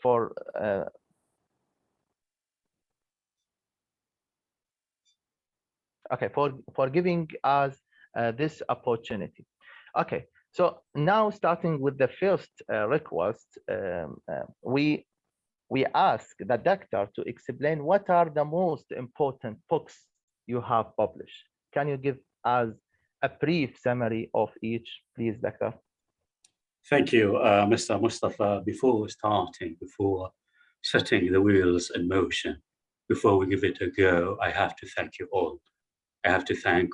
for giving us this opportunity. Okay, so now starting with the first request, we ask the doctor to explain what are the most important books you have published. Can you give us a brief summary of each, please, doctor? Thank you, Mr. Mustafa. Before setting the wheels in motion, before we give it a go, I have to thank you all. I have to thank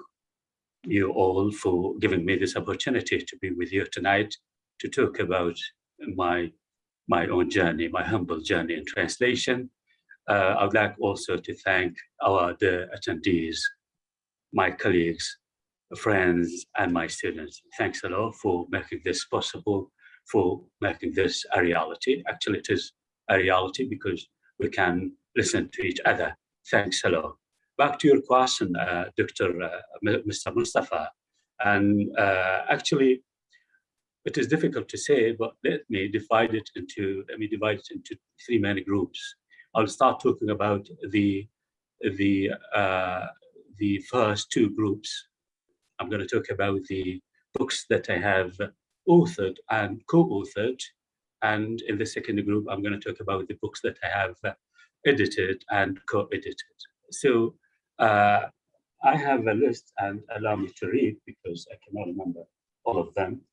you all for giving me this opportunity to be with you tonight to talk about my own journey, my humble journey in translation. I would like also to thank the attendees, my colleagues, friends, and my students. Thanks a lot for making this possible, for making this a reality. Actually, it is a reality because we can listen to each other. Thanks a lot. Back to your question, Mr. Mustafa. And actually, it is difficult to say, but let me divide it into three main groups. I'll start talking about the first two groups. I'm going to talk about the books that I have authored and co-authored, and in the second group, I'm going to talk about the books that I have edited and co-edited. So I have a list, and allow me to read because I cannot remember all of them.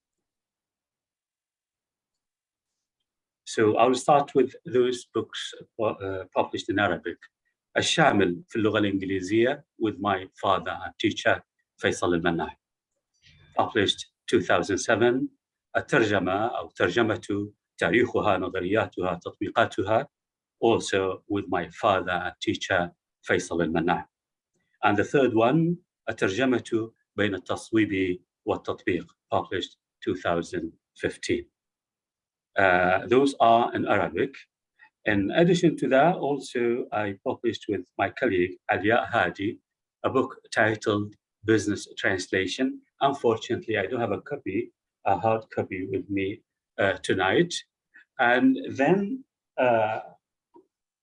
So I'll start with those books published in Arabic. الشامل في اللغة الإنجليزية with my father and teacher فيصل المناع. Published 2007. الترجمة أو ترجمة تاريخها نظرياتها تطبيقاتها also with my father and teacher فيصل المناع. And the third one الترجمة بين التصويب والتطبيق. Published 2015. Those are in Arabic. In addition to that, also I published with my colleague Alia Hadi a book titled Business Translation. Unfortunately, I don't have a copy, a hard copy with me tonight. And then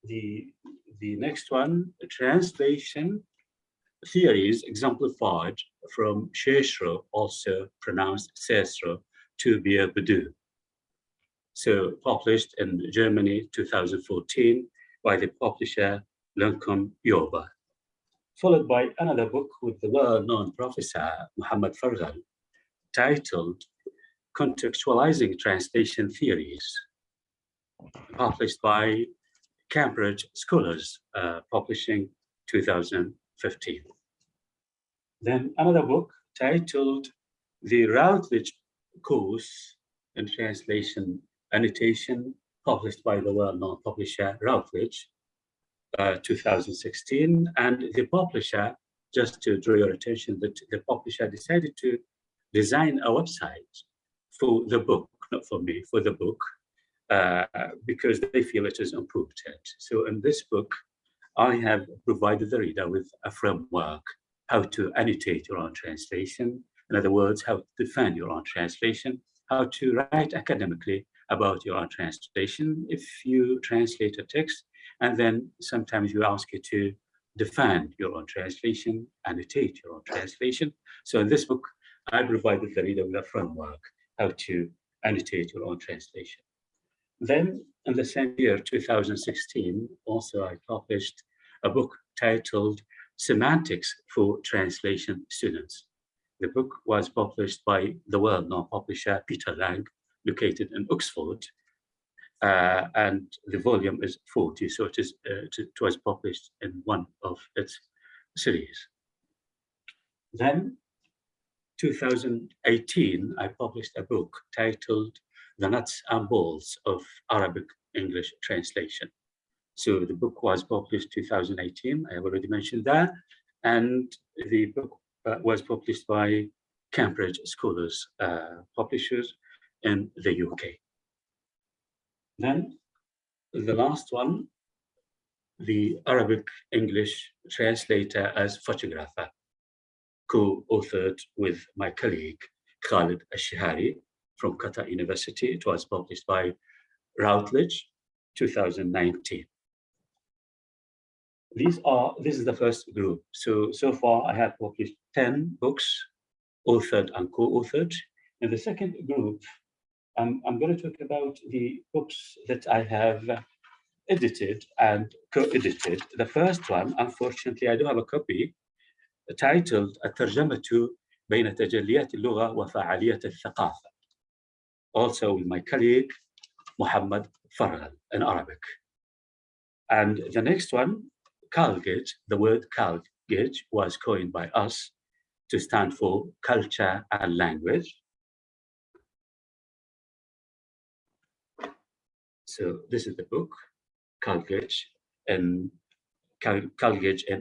the next one, translation theories exemplified from Sheshro, also pronounced Sesro, to Bir Budu. So published in Germany, 2014, by the publisher Lancome Yoba. Followed by another book with the well-known professor Muhammad Farghal, titled Contextualizing Translation Theories, published by Cambridge Scholars, publishing 2015. Then another book titled The Routledge Course in Translation Annotation, published by the well-known publisher Routledge, 2016. And the publisher, just to draw your attention, that the publisher decided to design a website for the book, not for me, for the book, because they feel it is important. So in this book, I have provided the reader with a framework, how to annotate your own translation. In other words, how to defend your own translation, how to write academically about your own translation. If you translate a text, and then sometimes you ask you to defend your own translation, annotate your own translation. So in this book, I provided the reader with a framework, how to annotate your own translation. Then in the same year, 2016, also I published a book titled Semantics for Translation Students. The book was published by the well-known publisher Peter Lang, located in Oxford, and the volume is 40, so it was published in one of its series. Then, 2018, I published a book titled The Nuts and Bolts of Arabic-English Translation. So the book was published 2018, I have already mentioned that, and the book was published by Cambridge Scholars Publishers in the UK. Then the last one, the Arabic-English translator as photographer, co-authored with my colleague Khalid Al-Shihari from Qatar University. It was published by Routledge 2019. This is the first group. So far I have published 10 books, authored and co-authored. In the second group, I'm going to talk about the books that I have edited and co-edited. The first one, unfortunately, I do have a copy titled الترجمة بين تجليات اللغة وفعالية الثقافة, also with my colleague Muhammad Farghal in Arabic. And the next one, Kalgage, the word Kalgage was coined by us to stand for culture and language. So this is the book, Kalgage and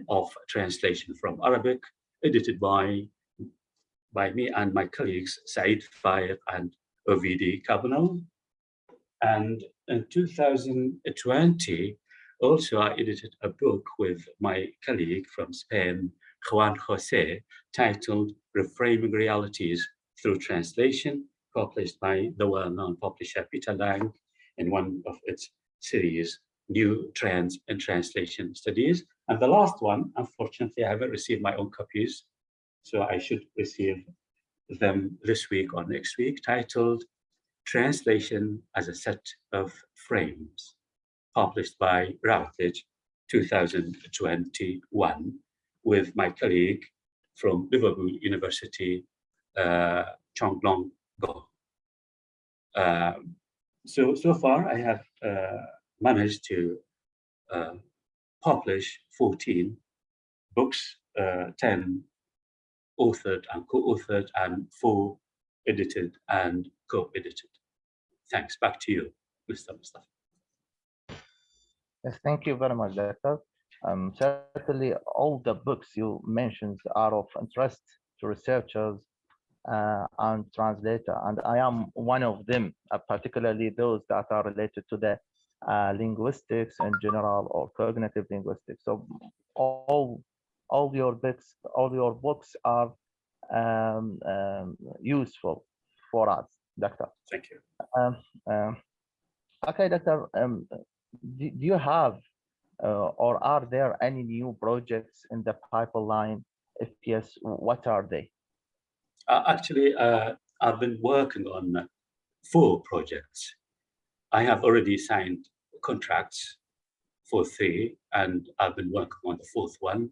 of translation from Arabic, edited by me and my colleagues, Saeed Faiq and Ovidi Kabunal. And in 2020, also I edited a book with my colleague from Spain, Juan Jose, titled Reframing Realities Through Translation, published by the well-known publisher Peter Lang in one of its series, New Trends in Translation Studies. And the last one, unfortunately, I haven't received my own copies, so I should receive them this week or next week, titled Translation as a Set of Frames, published by Routledge 2021, with my colleague from Liverpool University, Chonglong Go. So far, I have managed to publish 14 books, 10 authored and co-authored, and 4 edited and co-edited. Thanks. Back to you, Mr. Mustafa. Yes, thank you very much, Doctor. Certainly, all the books you mentioned are of interest to researchers and translators, and I am one of them, particularly those that are related to the linguistics in general or cognitive linguistics. So all your books are useful for us, Doctor. Thank you. Okay, Doctor. Do you have or are there any new projects in the pipeline? If yes, what are they? Actually, I've been working on 4 projects. I have already signed contracts for 3, and I've been working on the 4th one.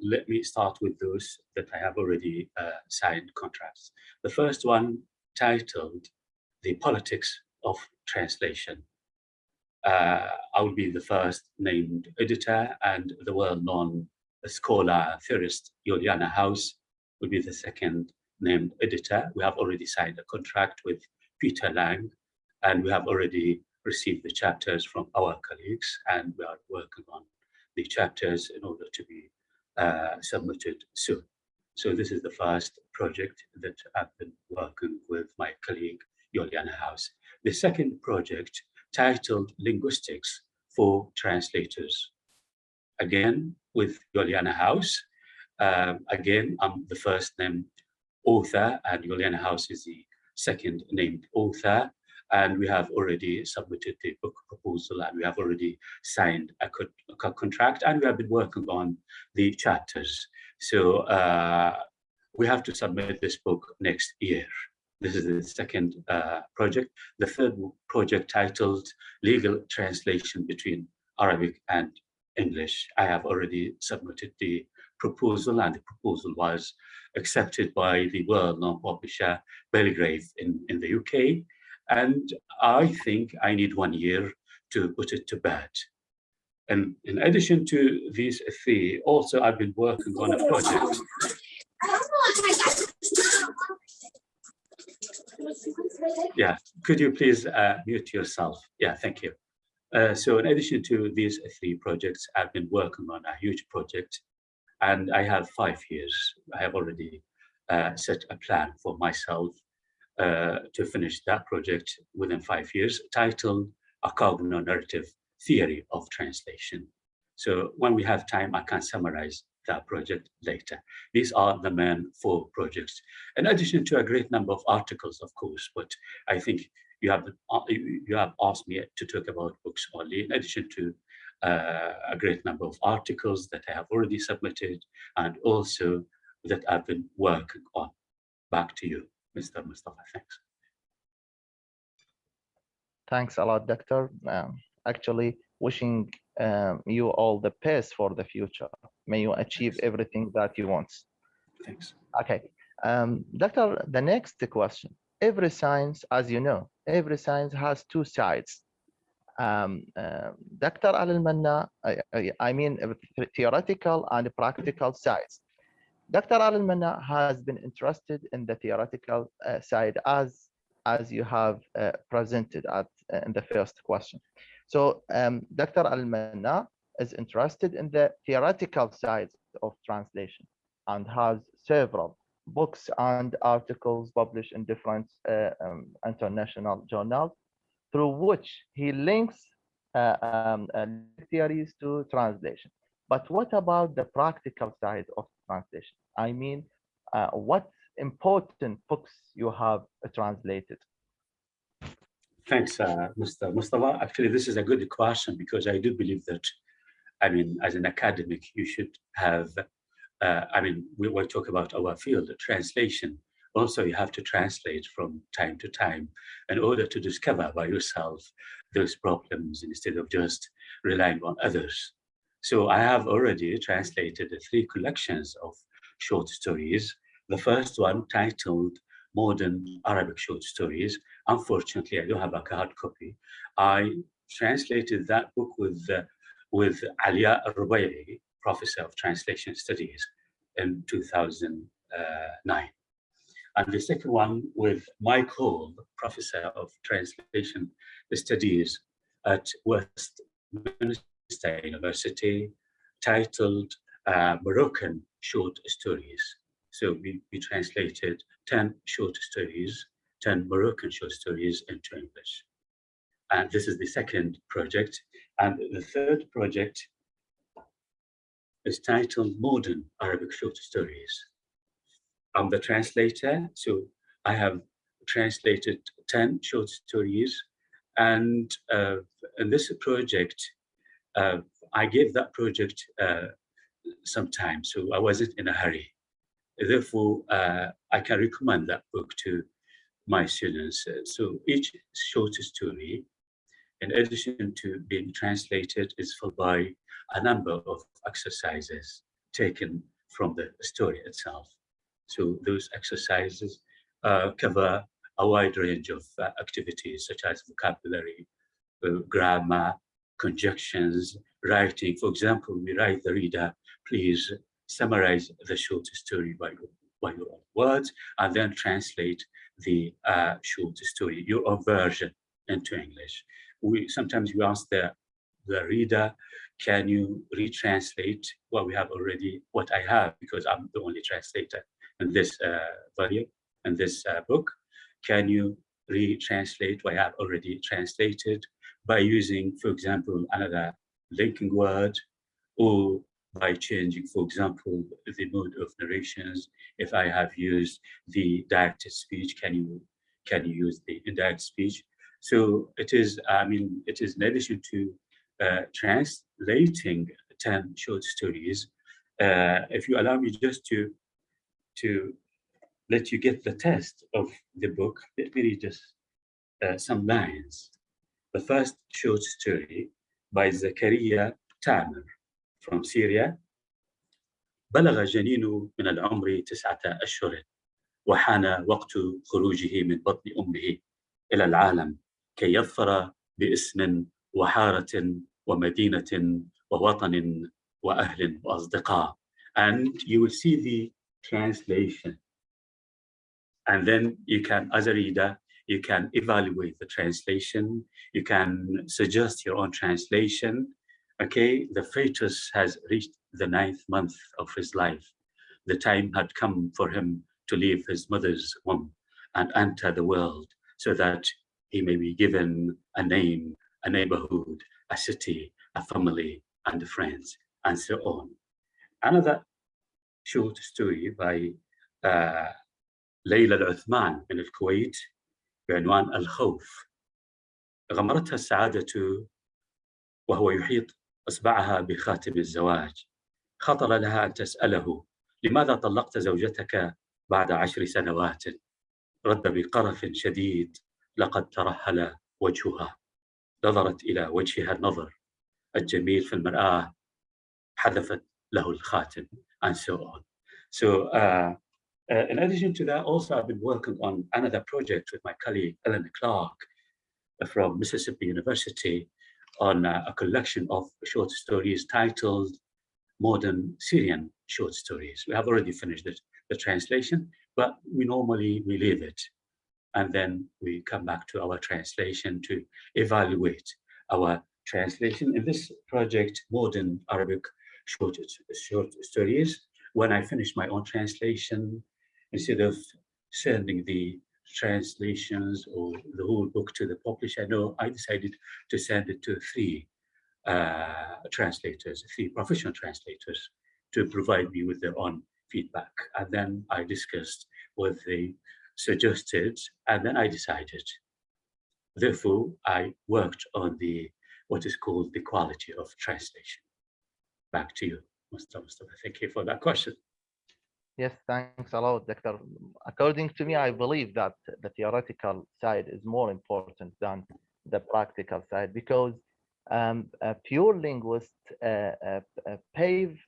Let me start with those that I have already signed contracts. The first one, titled The Politics of Translation. I will be the first named editor, and the well-known scholar theorist Juliana House will be the second named editor. We have already signed a contract with Peter Lang, and we have already received the chapters from our colleagues, and we are working on the chapters in order to be submitted soon. So this is the first project that I've been working with my colleague Juliana House. The second project, titled Linguistics for Translators, again with Juliana House. Again, I'm the first named author, and Juliana House is the second named author. And we have already submitted the book proposal, and we have already signed a contract, and we have been working on the chapters. So we have to submit this book next year. This is the second project. The third project, titled Legal Translation Between Arabic and English. I have already submitted the proposal, and the proposal was accepted by the well-known publisher Belgrave in the UK. And I think I need 1 year to put it to bed. And in addition to these 3, also I've been working on a project. Yeah, could you please mute yourself? Yeah, thank you. So in addition to these 3 projects, I've been working on a huge project, and I have 5 years. I have already set a plan for myself to finish that project within 5 years, titled A Cogno-Narrative Theory of Translation. So when we have time, I can summarize that project later. These are the main 4 projects, in addition to a great number of articles, of course, but I think you have asked me to talk about books only, in addition to a great number of articles that I have already submitted, and also that I've been working on. Back to you, Mr. Mustafa. Thanks. Thanks a lot, Doctor. Actually, wishing you all the best for the future. May you achieve everything that you want. Thanks. Okay. Doctor, the next question. Every science, as you know, every science has two sides. Dr. Al-Manna, I mean theoretical and practical sides. Dr. Al-Manna has been interested in the theoretical side as you have presented in the first question. So Dr. Al-Manna is interested in the theoretical sides of translation and has several books and articles published in different international journals, through which he links theories to translation. But what about the practical side of translation? I mean, what important books you have translated? Thanks, Mr. Mustafa. Actually, this is a good question, because I do believe that, I mean, as an academic, you should have, I mean, we talk about our field, translation. Also, you have to translate from time to time in order to discover by yourself those problems instead of just relying on others. So I have already translated 3 collections of short stories. The first one, titled Modern Arabic Short Stories. Unfortunately, I don't have a hard copy. I translated that book with Alia Al-Rubayyi, Professor of Translation Studies, in 2009. And the second one with Mike Hall, Professor of Translation Studies at Westminster University, titled Moroccan Short Stories. So we translated 10 short stories, 10 Moroccan short stories into English. And this is the second project. And the third project is titled Modern Arabic Short Stories. I'm the translator, so I have translated 10 short stories. And in this project, I gave that project some time, so I wasn't in a hurry. Therefore, I can recommend that book to my students. So each short story, in addition to being translated, is followed by a number of exercises taken from the story itself. So those exercises cover a wide range of activities, such as vocabulary, grammar, conjunctions, writing. For example, we write the reader, please summarize the short story by your own words, and then translate the short story, your own version, into English. Sometimes we ask the reader, can you retranslate what we have already, what I have, because I'm the only translator in this volume, in this book. Can you retranslate what I have already translated by using, for example, another linking word, or by changing, for example, the mode of narrations? If I have used the direct speech, can you use the indirect speech? So it is, I mean, it is in addition to translating 10 short stories. If you allow me just to let you get the test of the book, let me read just some lines. The first short story by Zakaria Tamer from Syria. بلغ الجنين من العمر 9 أشهر، وحان وقت خروجه من بطن أمه إلى العالم كي يظفر باسم وحارة ومدينة ووطن وأهل وأصدقاء. And you will see the translation. And then you can, as a reader, you can evaluate the translation. You can suggest your own translation. Okay, the fetus has reached the 9th month of his life. The time had come for him to leave his mother's womb and enter the world, so that he may be given a name, a neighborhood, a city, a family, and friends, and so on. Another short story by ليلى العثمان من الكويت بعنوان الخوف. غمرتها السعادة وهو يحيط إصبعها بخاتم الزواج. خطر لها أن تسأله: لماذا طلقت زوجتك بعد 10 سنوات؟ رد بقرف شديد: لقد ترهل وجهها. نظرت إلى وجهها النظر الجميل في المرآة، حذفت له الخاتم, and so on. So in addition to that, also I've been working on another project with my colleague Ellen Clark from Mississippi University on a collection of short stories titled Modern Syrian Short Stories. We have already finished the translation, but we normally leave it, and then we come back to our translation to evaluate our translation. In this project, Modern Arabic Short Stories, when I finished my own translation, instead of sending the translations or the whole book to the publisher, no, I decided to send it to three translators, three professional translators, to provide me with their own feedback. And then I discussed what they suggested, and then I decided. Therefore, I worked on what is called the quality of translation. Back to you, Mustafa. Thank you for that question. Yes, thanks a lot, Doctor. According to me, I believe that the theoretical side is more important than the practical side, because a pure linguist pave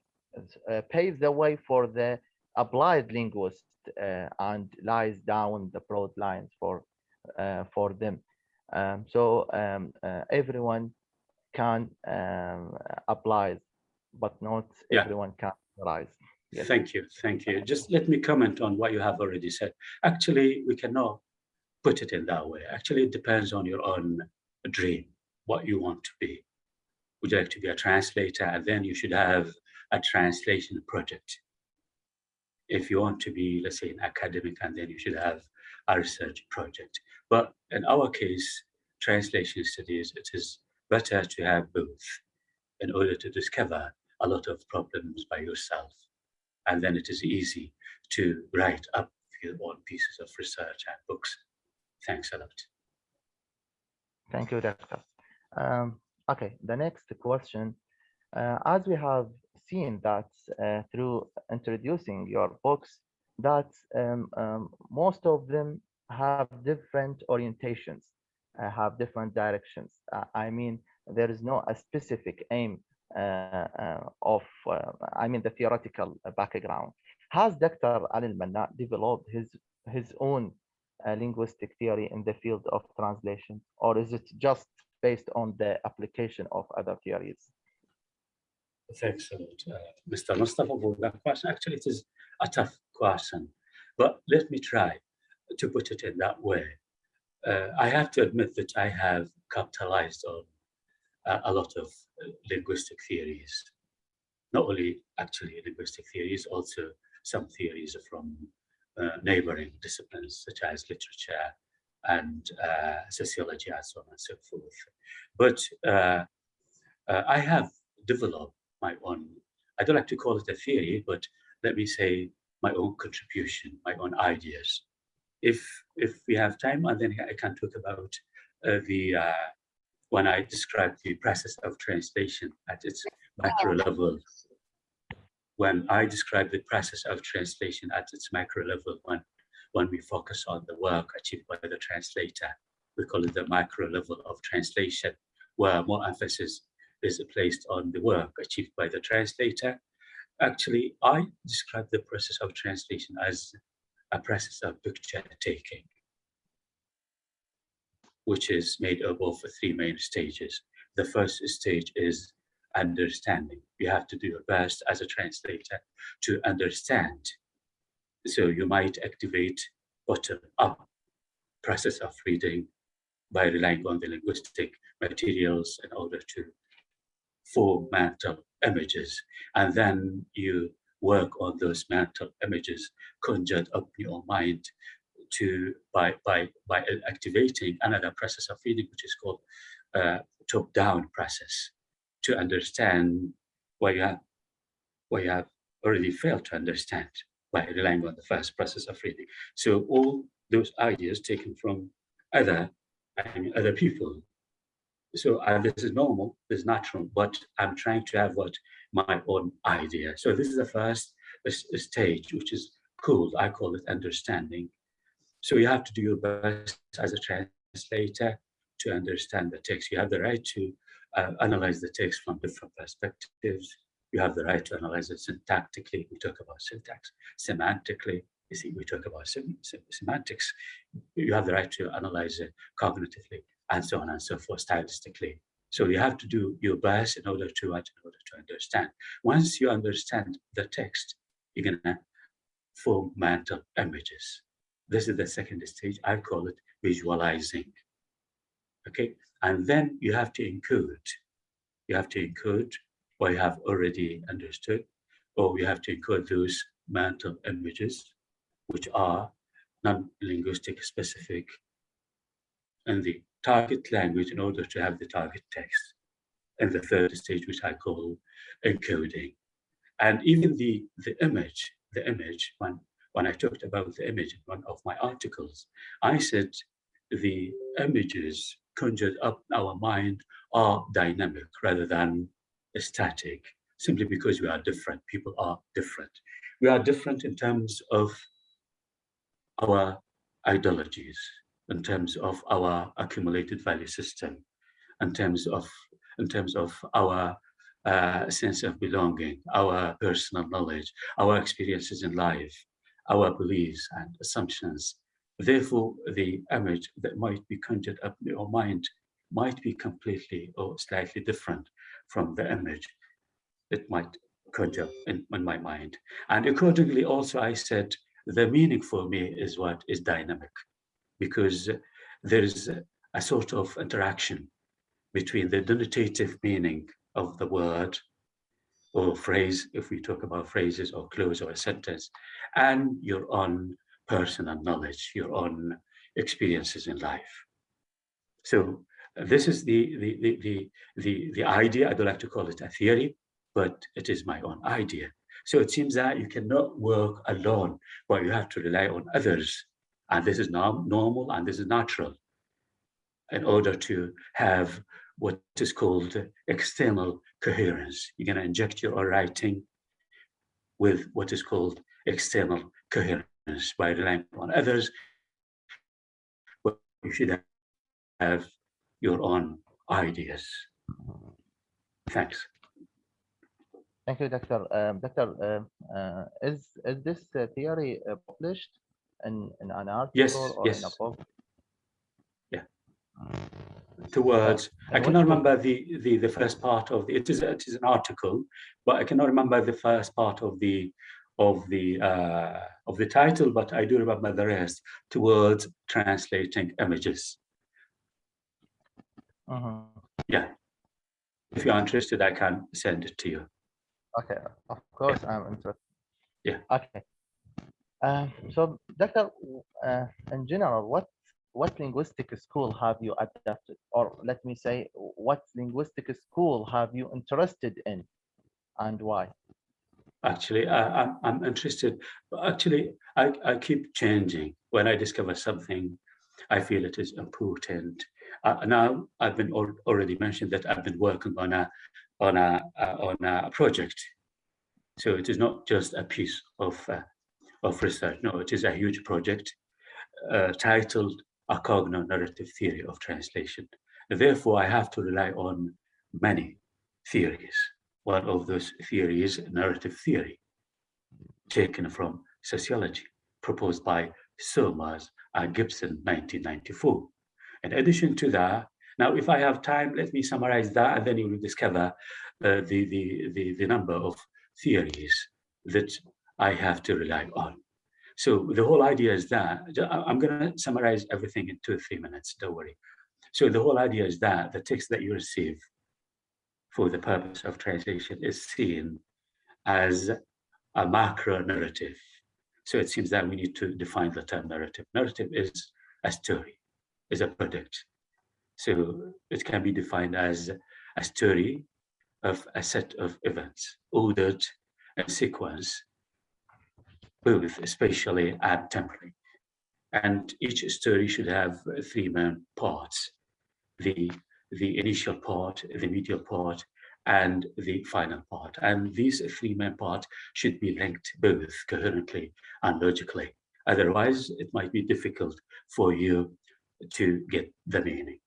the way for the applied linguist and lies down the broad lines for them. Everyone can apply, but not everyone can rise. Yes. Thank you. Just let me comment on what you have already said. Actually, we cannot put it in that way. Actually, it depends on your own dream, what you want to be. Would you like to be a translator? And then you should have a translation project. If you want to be, let's say, an academic, and then you should have a research project. But in our case, translation studies, it is better to have both in order to discover a lot of problems by yourself. And then it is easy to write up your own pieces of research and books. Thanks a lot. Thank you, Doctor. Okay, the next question. As we have seen that through introducing your books, that most of them have different orientations, have different directions. I mean, there is no a specific aim of, the theoretical background. Has Dr. Ali Almana developed his own linguistic theory in the field of translation, or is it just based on the application of other theories? Thanks a lot, Mr. Mustafa, for that question. Actually, it is a tough question, but let me try to put it in that way. I have to admit that I have capitalized on a lot of linguistic theories. Not only actually linguistic theories, also some theories from neighboring disciplines such as literature and sociology and so on and so forth. But I have developed my own, I don't like to call it a theory, but let me say my own contribution, my own ideas. If we have time, and then I can talk about when I describe the process of translation at its macro level. When I describe the process of translation at its macro level, when we focus on the work achieved by the translator, we call it the macro level of translation, where more emphasis is placed on the work achieved by the translator. Actually, I describe the process of translation as a process of picture taking, which is made up of three main stages. The first stage is understanding. You have to do your best as a translator to understand. So you might activate bottom-up process of reading by relying on the linguistic materials in order to form mental images. And then you work on those mental images conjured up in your mind by activating another process of reading, which is called top-down process, to understand what you have already failed to understand by relying on the first process of reading. So all those ideas taken from other people So this is normal, this is natural, but I'm trying to have my own idea. So this is the first stage, which is cool. I call it understanding. So you have to do your best as a translator to understand the text. You have the right to analyze the text from different perspectives. You have the right to analyze it syntactically. We talk about syntax. Semantically, you see, we talk about semantics. You have the right to analyze it cognitively, and so on and so forth, stylistically. So you have to do your best in order to understand. Once you understand the text, you're gonna form mental images. This is the second stage. I call it visualizing. Okay, and then you have to encode. You have to encode what you have already understood, or you have to encode those mental images, which are non-linguistic specific in the target language in order to have the target text. And the third stage, which I call encoding. And even the image, when I talked about the image in one of my articles, I said the images conjured up in our mind are dynamic rather than static, simply because we are different. People are different. We are different in terms of our ideologies, in terms of our accumulated value system, in terms of our sense of belonging, our personal knowledge, our experiences in life, our beliefs and assumptions. Therefore, the image that might be conjured up in your mind might be completely or slightly different from the image it might conjure in my mind. And accordingly, also, I said the meaning for me is what is dynamic, because there is a sort of interaction between the denotative meaning of the word or phrase, if we talk about phrases or clause or a sentence, and your own personal knowledge, your own experiences in life. So this is the idea. I don't like to call it a theory, but it is my own idea. So it seems that you cannot work alone, but you have to rely on others. And this is now normal and this is natural in order to have what is called external coherence. You're going to inject your own writing with what is called external coherence by relying on others, but you should have your own ideas. Thanks. Thank you, Doctor. Is this theory published in an article Yes, or yes. in a book? Yeah. Towards, I cannot remember the first part of it is an article, but I cannot remember the first part of the title, but I do remember the rest. Towards translating images. Yeah. If you're interested, I can send it to you. Okay, of course, yeah. I'm interested. Yeah. Okay. So, Doctor, in general, what linguistic school have you adapted, or let me say, what linguistic school have you interested in, and why? Actually, I'm interested. Actually, I keep changing. When I discover something, I feel it is important. Now, I've been already mentioned that I've been working on a project. So it is not just a piece of research. No, it is a huge project titled A Cogno-Narrative Theory of Translation. Therefore, I have to rely on many theories. One of those theories, narrative theory, taken from sociology, proposed by Somers and Gibson, 1994. In addition to that, now if I have time, let me summarize that, and then you will discover the number of theories that I have to rely on. So the whole idea is that, I'm going to summarize everything in 2 or 3 minutes, don't worry. So the whole idea is that the text that you receive for the purpose of translation is seen as a macro narrative. So it seems that we need to define the term narrative. Narrative is a story, is a product. So it can be defined as a story of a set of events, ordered in sequence, both spatially and temporally. And each story should have 3 main parts: the the initial part, the medial part, and the final part. And these three main parts should be linked both coherently and logically. Otherwise, it might be difficult for you to get the meaning.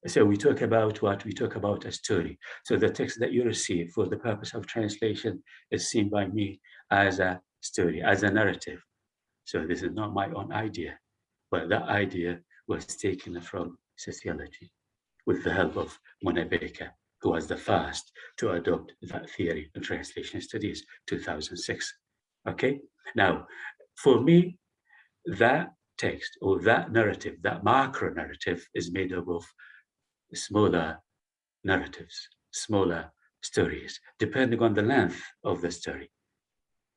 So we talk about what? We talk about a story. So the text that you receive for the purpose of translation is seen by me as a story, as a narrative. So this is not my own idea, but that idea was taken from sociology with the help of Mona Baker, who was the first to adopt that theory in translation studies, 2006. Okay, now for me, that text or that narrative, that macro narrative is made up of smaller narratives, smaller stories, depending on the length of the story.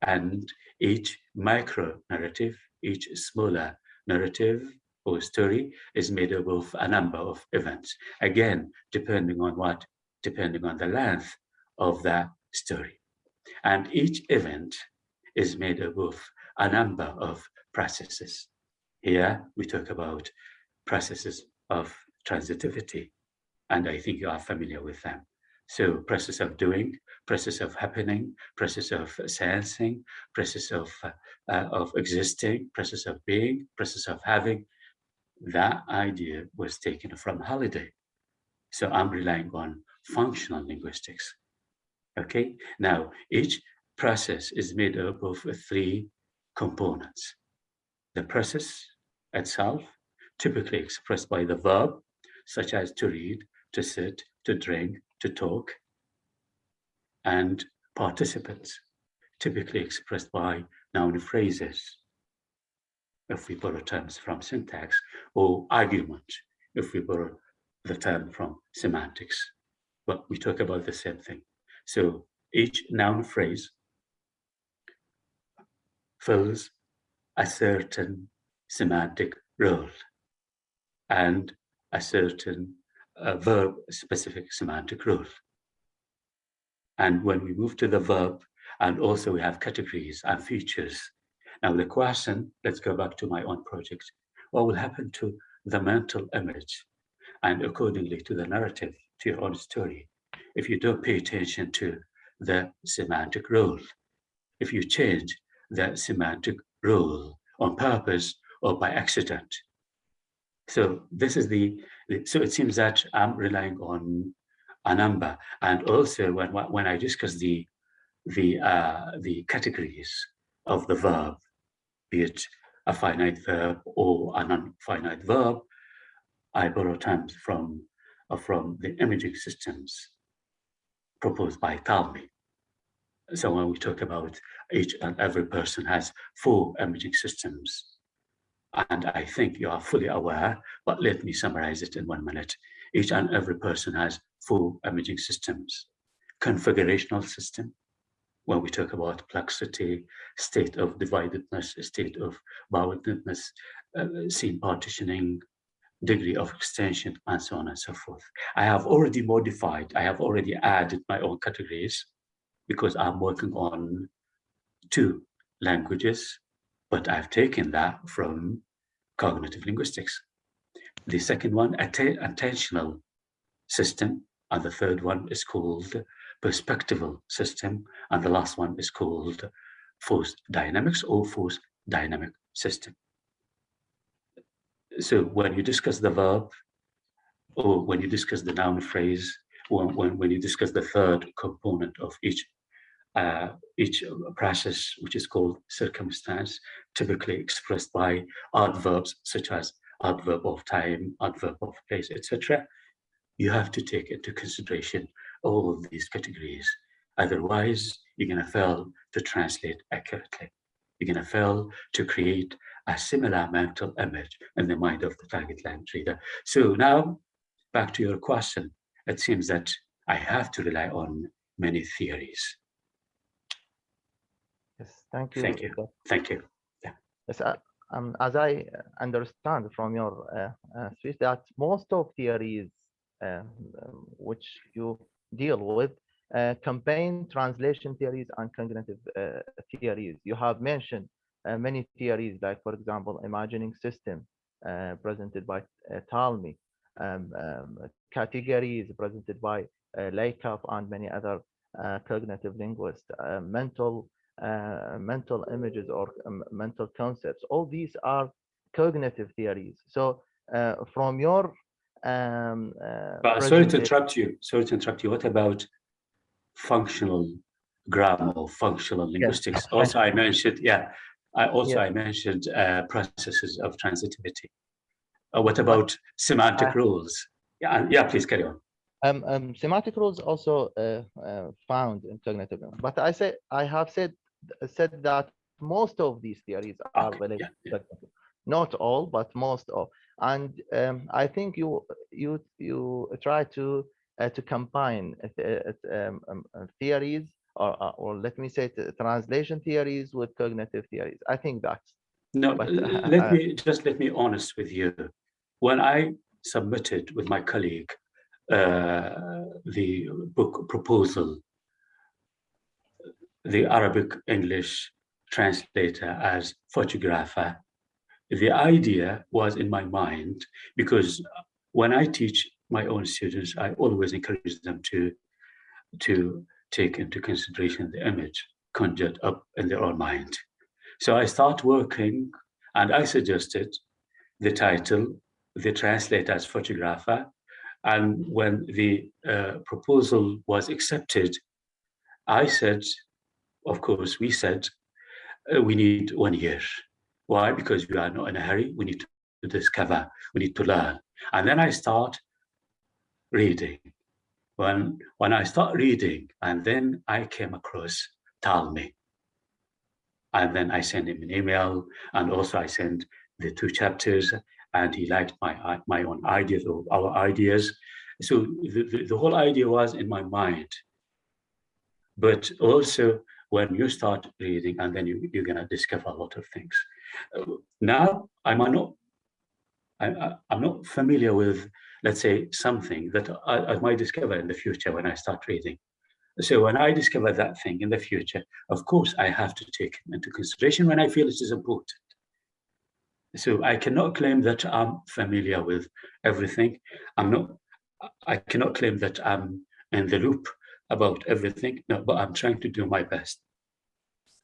And each micro narrative, each smaller narrative or story is made up of a number of events. Again, depending on what? Depending on the length of the story. And each event is made up of a number of processes. Here we talk about processes of transitivity, and I think you are familiar with them. So process of doing, process of happening, process of sensing, process of existing, process of being, process of having. That idea was taken from Holiday. So I'm relying on functional linguistics. Okay, now each process is made up of three components. The process itself, typically expressed by the verb, such as to read, to sit, to drink, to talk, and participants, typically expressed by noun phrases, if we borrow terms from syntax, or argument, if we borrow the term from semantics. But we talk about the same thing. So each noun phrase fills a certain semantic role and a certain verb-specific semantic role. And when we move to the verb, and also we have categories and features. Now the question, let's go back to my own project. What will happen to the mental image and accordingly to the narrative, to your own story, if you don't pay attention to the semantic role, if you change the semantic role on purpose or by accident? So this is so it seems that I'm relying on a number, and also when I discuss the categories of the verb, be it a finite verb or a non-finite verb, I borrow terms from the imaging systems proposed by Talmi. So when we talk about each and every person has 4 imaging systems, and I think you are fully aware, but let me summarize it in 1 minute. Each and every person has 4 imaging systems. Configurational system, when we talk about plexity, state of dividedness, state of boundedness, scene partitioning, degree of extension, and so on and so forth. I have already modified, I have already added my own categories because I'm working on 2 languages, but I've taken that from cognitive linguistics. The second one, attentional system, and the third one is called perspectival system, and the last one is called force dynamics or force dynamic system. So when you discuss the verb, or when you discuss the noun phrase, when you discuss the third component of each process, which is called circumstance, typically expressed by adverbs such as adverb of time, adverb of place, etc., you have to take into consideration all of these categories. Otherwise, you're going to fail to translate accurately. You're going to fail to create a similar mental image in the mind of the target language reader. So now, back to your question, it seems that I have to rely on many theories. Yes, thank you. Thank you. Thank you. Yeah. Yes, as I understand from your speech, that most of theories which you deal with combine translation theories and cognitive theories. You have mentioned many theories, like, for example, imagining system presented by Talmi, categories presented by Lakoff and many other cognitive linguists, mental images or mental concepts. All these are cognitive theories. So from your Sorry to presentation, interrupt you. Sorry to interrupt you. What about functional grammar or functional yes, linguistics? Also, I mentioned, yeah, yes. I mentioned processes of transitivity. What But about semantic rules? Yeah, yeah, please carry on. semantic rules also found in cognitive, but I have said that most of these theories are Okay, related yeah, to yeah. cognitive. Not all, but most of. And I think you try to combine theories or let me say translation theories with cognitive theories. I think that's. No, But let me honest with you. When I submitted with my colleague the book proposal, the Arabic English translator as photographer, the idea was in my mind because when I teach my own students, I always encourage them to take into consideration the image conjured up in their own mind. So I start working and I suggested the title, the translator as photographer. And when the proposal was accepted, I said, of course, we said, we need 1 year. Why? Because we are not in a hurry. We need to discover, we need to learn. And then I start reading. When I start reading, and then I came across Talmi. And then I sent him an email, and also I sent the 2 chapters, and he liked my own ideas or our ideas. So the whole idea was in my mind. But also when you start reading, and then you're gonna discover a lot of things. Now I'm not familiar with, let's say, something that I might discover in the future when I start reading. So when I discover that thing in the future, of course, I have to take it into consideration when I feel it is important. So I cannot claim that I'm familiar with everything. I cannot claim that I'm in the loop about everything. No, but I'm trying to do my best.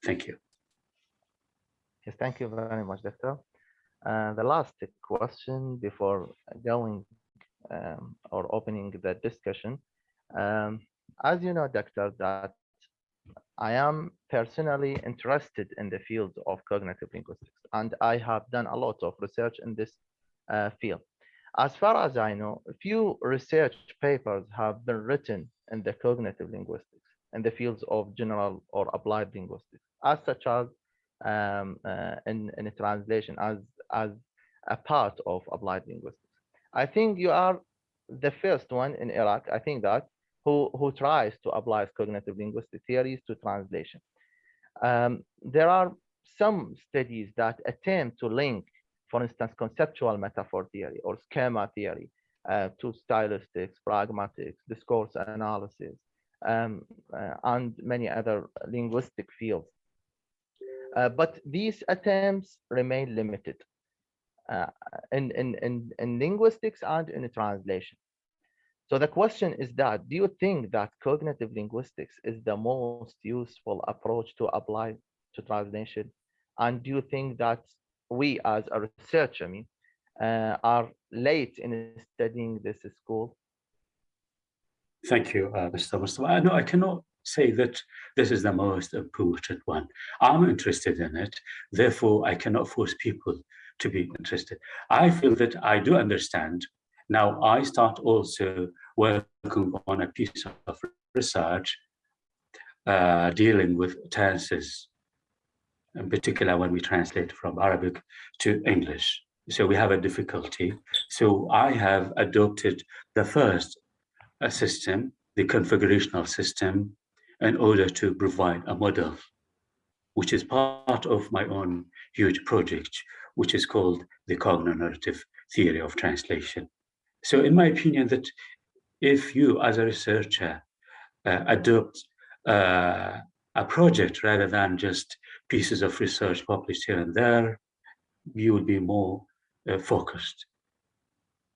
Thank you. yes, thank you very much, Doctor. The last question before going or opening the discussion. Um, as you know, Doctor, that I am personally interested in the field of cognitive linguistics, and I have done a lot of research in this field. As far as I know, few research papers have been written in the cognitive linguistics in the fields of general or applied linguistics, as such as in a translation as a part of applied linguistics. I think you are the first one in Iraq, I think that, who tries to apply cognitive linguistic theories to translation. There are some studies that attempt to link, for instance, conceptual metaphor theory or schema theory to stylistics, pragmatics, discourse analysis, and many other linguistic fields. But these attempts remain limited uh, in linguistics and in translation. So the question is that, do you think that cognitive linguistics is the most useful approach to apply to translation? And do you think that we as a researcher, are late in studying this school? Thank you, Mr. Mustafa. No, I cannot say that this is the most important one. I'm interested in it, therefore I cannot force people to be interested. I feel that I do understand. Now I start also working on a piece of research dealing with tenses, in particular when we translate from Arabic to English. So we have a difficulty. So I have adopted the first system, the configurational system, in order to provide a model, which is part of my own huge project, which is called the cognitive theory of translation. So in my opinion, that if you as a researcher adopt a project rather than just pieces of research published here and there, you will be more focused.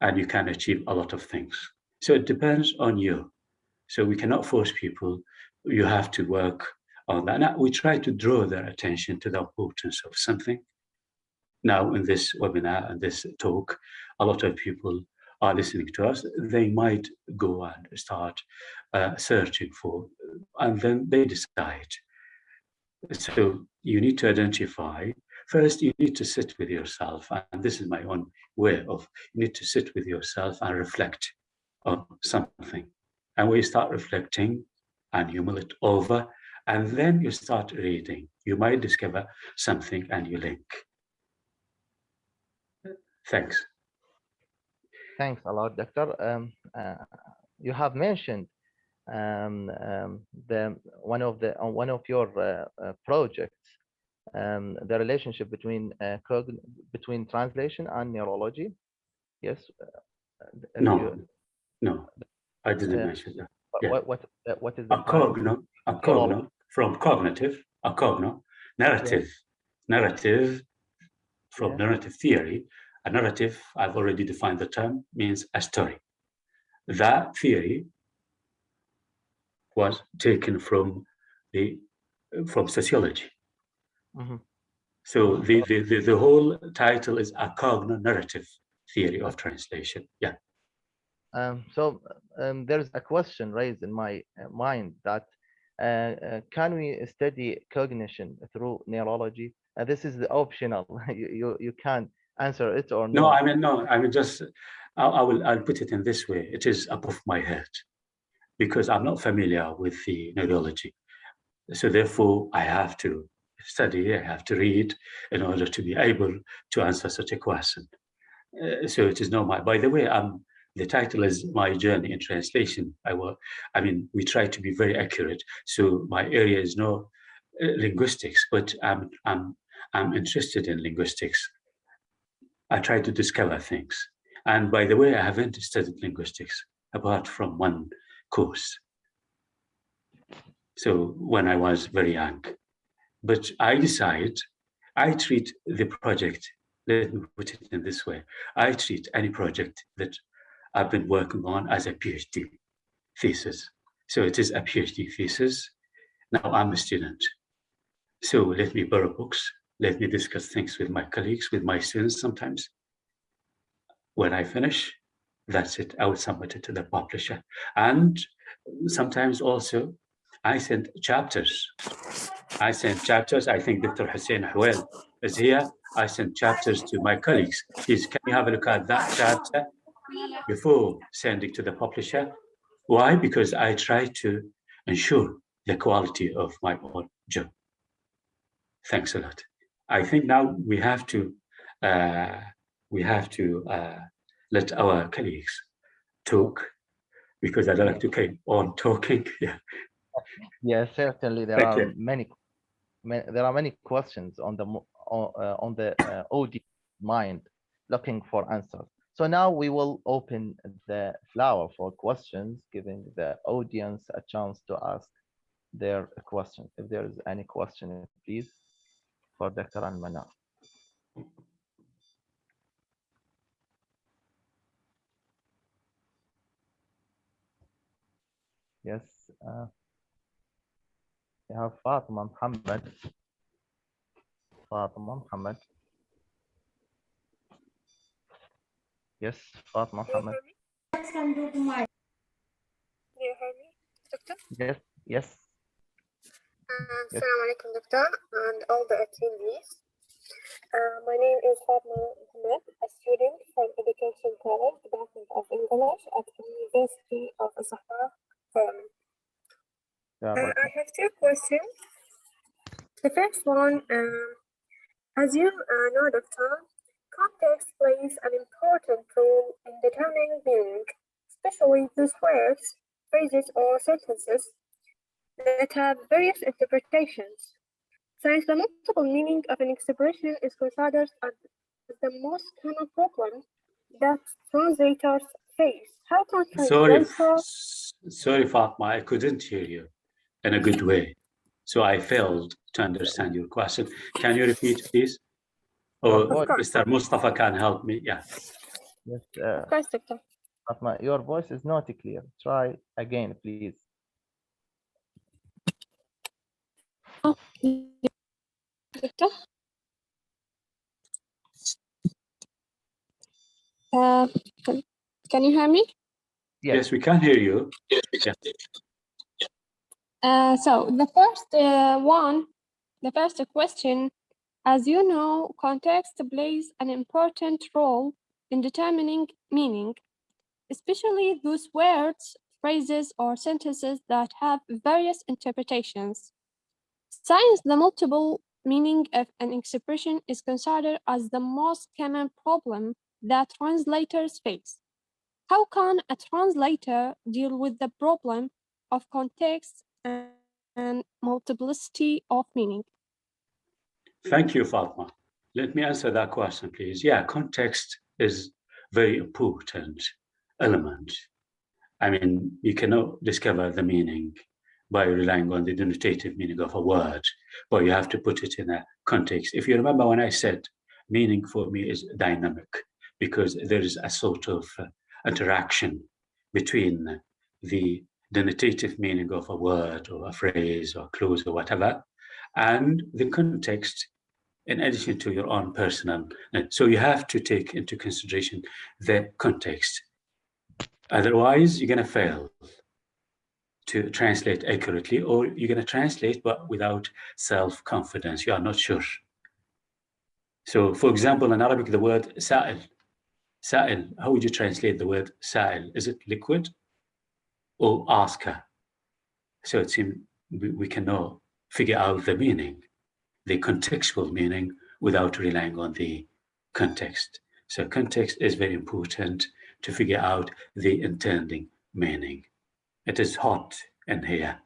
and you can achieve a lot of things. So it depends on you. So we cannot force people. You have to work on that. Now, we try to draw their attention to the importance of something. Now, in this webinar and this talk, a lot of people are listening to us. They might go and start searching for, and then they decide. So you need to identify. First, you need to sit with yourself, and this is my own way of, you need to sit with yourself and reflect on something. And when you start reflecting and you mull it over, and then you start reading, you might discover something and you link. Thanks. Thanks a lot, Doctor. You have mentioned one of your projects, the relationship between translation and neurology. Yes. No, I didn't mention that. Yeah. What is the cogno from cognitive, narrative from narrative theory. A narrative, I've already defined the term, means a story. That theory was taken from sociology. Mm-hmm. So the whole title is a cogno-narrative theory of translation. Yeah. So there's a question raised in my mind that can we study cognition through neurology? This is the optional. You can answer it or no. I'll put it in this way. It is above my head because I'm not familiar with the neurology. So therefore, I have to study, I have to read in order to be able to answer such a question. So it is not by the way, the title is My Journey in Translation. We try to be very accurate. So my area is not linguistics, but I'm interested in linguistics. I try to discover things. And by the way, I haven't studied linguistics apart from one course. So when I was very young, but I treat the project, let me put it in this way. I treat any project that I've been working on as a PhD thesis. So it is a PhD thesis. Now I'm a student. So let me borrow books. Let me discuss things with my colleagues, with my students sometimes. When I finish, that's it. I will submit it to the publisher. And sometimes also, I send chapters. I think Dr. Hussein Houel is here. I send chapters to my colleagues. Please, can you have a look at that chapter before sending to the publisher? Why? Because I try to ensure the quality of my own job. Thanks a lot. I think now we have to let our colleagues talk because I don't like to keep on talking. Yeah. Yeah, certainly there are many questions on the audience mind looking for answers. So now we will open the floor for questions, giving the audience a chance to ask their questions. If there is any question, please, for Dr. Almana. Yes, we have Fatima Muhammad. Yes, Fatima Muhammad. Do you hear me, Doctor? Yes. Assalamu alaikum, Doctor, and all the attendees. My name is Fatima Hamad, a student from Education College, Department of English at the University of Al-Zahraa, Kerbala. I have two questions. The first one, as you know, Doctor, context plays an important role in determining meaning, especially those words, phrases, or sentences that have various interpretations. Since the multiple meaning of an expression is considered as the most common problem that translators face, how can translators... Sorry, Fatma, I couldn't hear you in a good way. So I failed to understand your question. Can you repeat, please? Or Mr. Mustafa can help me. Yeah. Yes, Of course, Doctor. Fatma, your voice is not clear. Try again, please. Oh, Doctor. Uh, can you hear me? Yes. Yes, we can hear you. Yeah. So the first question, as you know, context plays an important role in determining meaning, especially those words, phrases, or sentences that have various interpretations. Science, the multiple meaning of an expression is considered as the most common problem that translators face. How can a translator deal with the problem of context and multiplicity of meaning? Thank you, Fatma. Let me answer that question, please. Yeah, context is very important element. I mean, you cannot discover the meaning by relying on the denotative meaning of a word, but you have to put it in a context. If you remember when I said meaning for me is dynamic, because there is a sort of interaction between the denotative meaning of a word or a phrase or clause or whatever, and the context in addition to your own personal. So you have to take into consideration the context. Otherwise, you're going to fail to translate accurately, or you're going to translate but without self-confidence. You are not sure. So, for example, in Arabic, the word sa'il. Sa'il, how would you translate the word sa'il? Is it liquid or asker? So it seems we cannot figure out the meaning, the contextual meaning, without relying on the context. So context is very important to figure out the intending meaning. It is hot in here.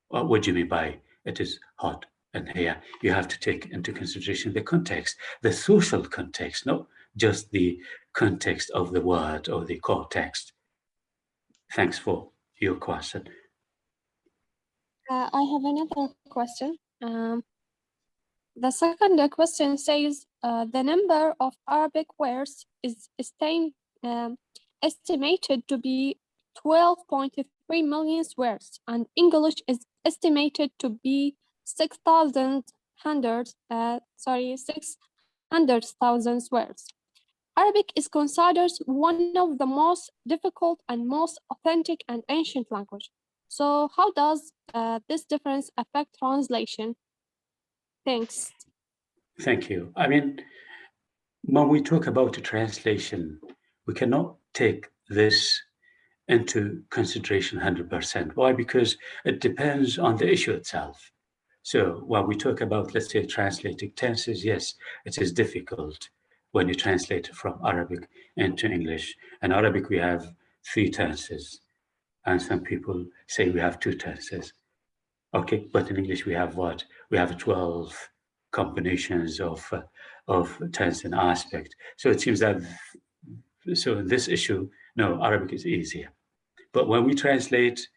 What do you mean by it is hot in here? You have to take into consideration the context, the social context, not just the context of the word or the core text. Thanks for your question. I have another question. The second question says the number of Arabic words is estimated to be 12.3 million words, and English is estimated to be 600,000 words. Arabic is considered one of the most difficult and most authentic and ancient language. So how does this difference affect translation? Thanks. Thank you. I mean, when we talk about a translation, we cannot take this into consideration 100%. Why? Because it depends on the issue itself. So when we talk about, let's say, translating tenses, yes, it is difficult when you translate from Arabic into English. In Arabic, we have 3 tenses, and some people say we have 2 tenses. Okay, but in English, we have what? We have 12 combinations of tense and aspect. So it seems that, so in this issue, no, Arabic is easier. But when we translate,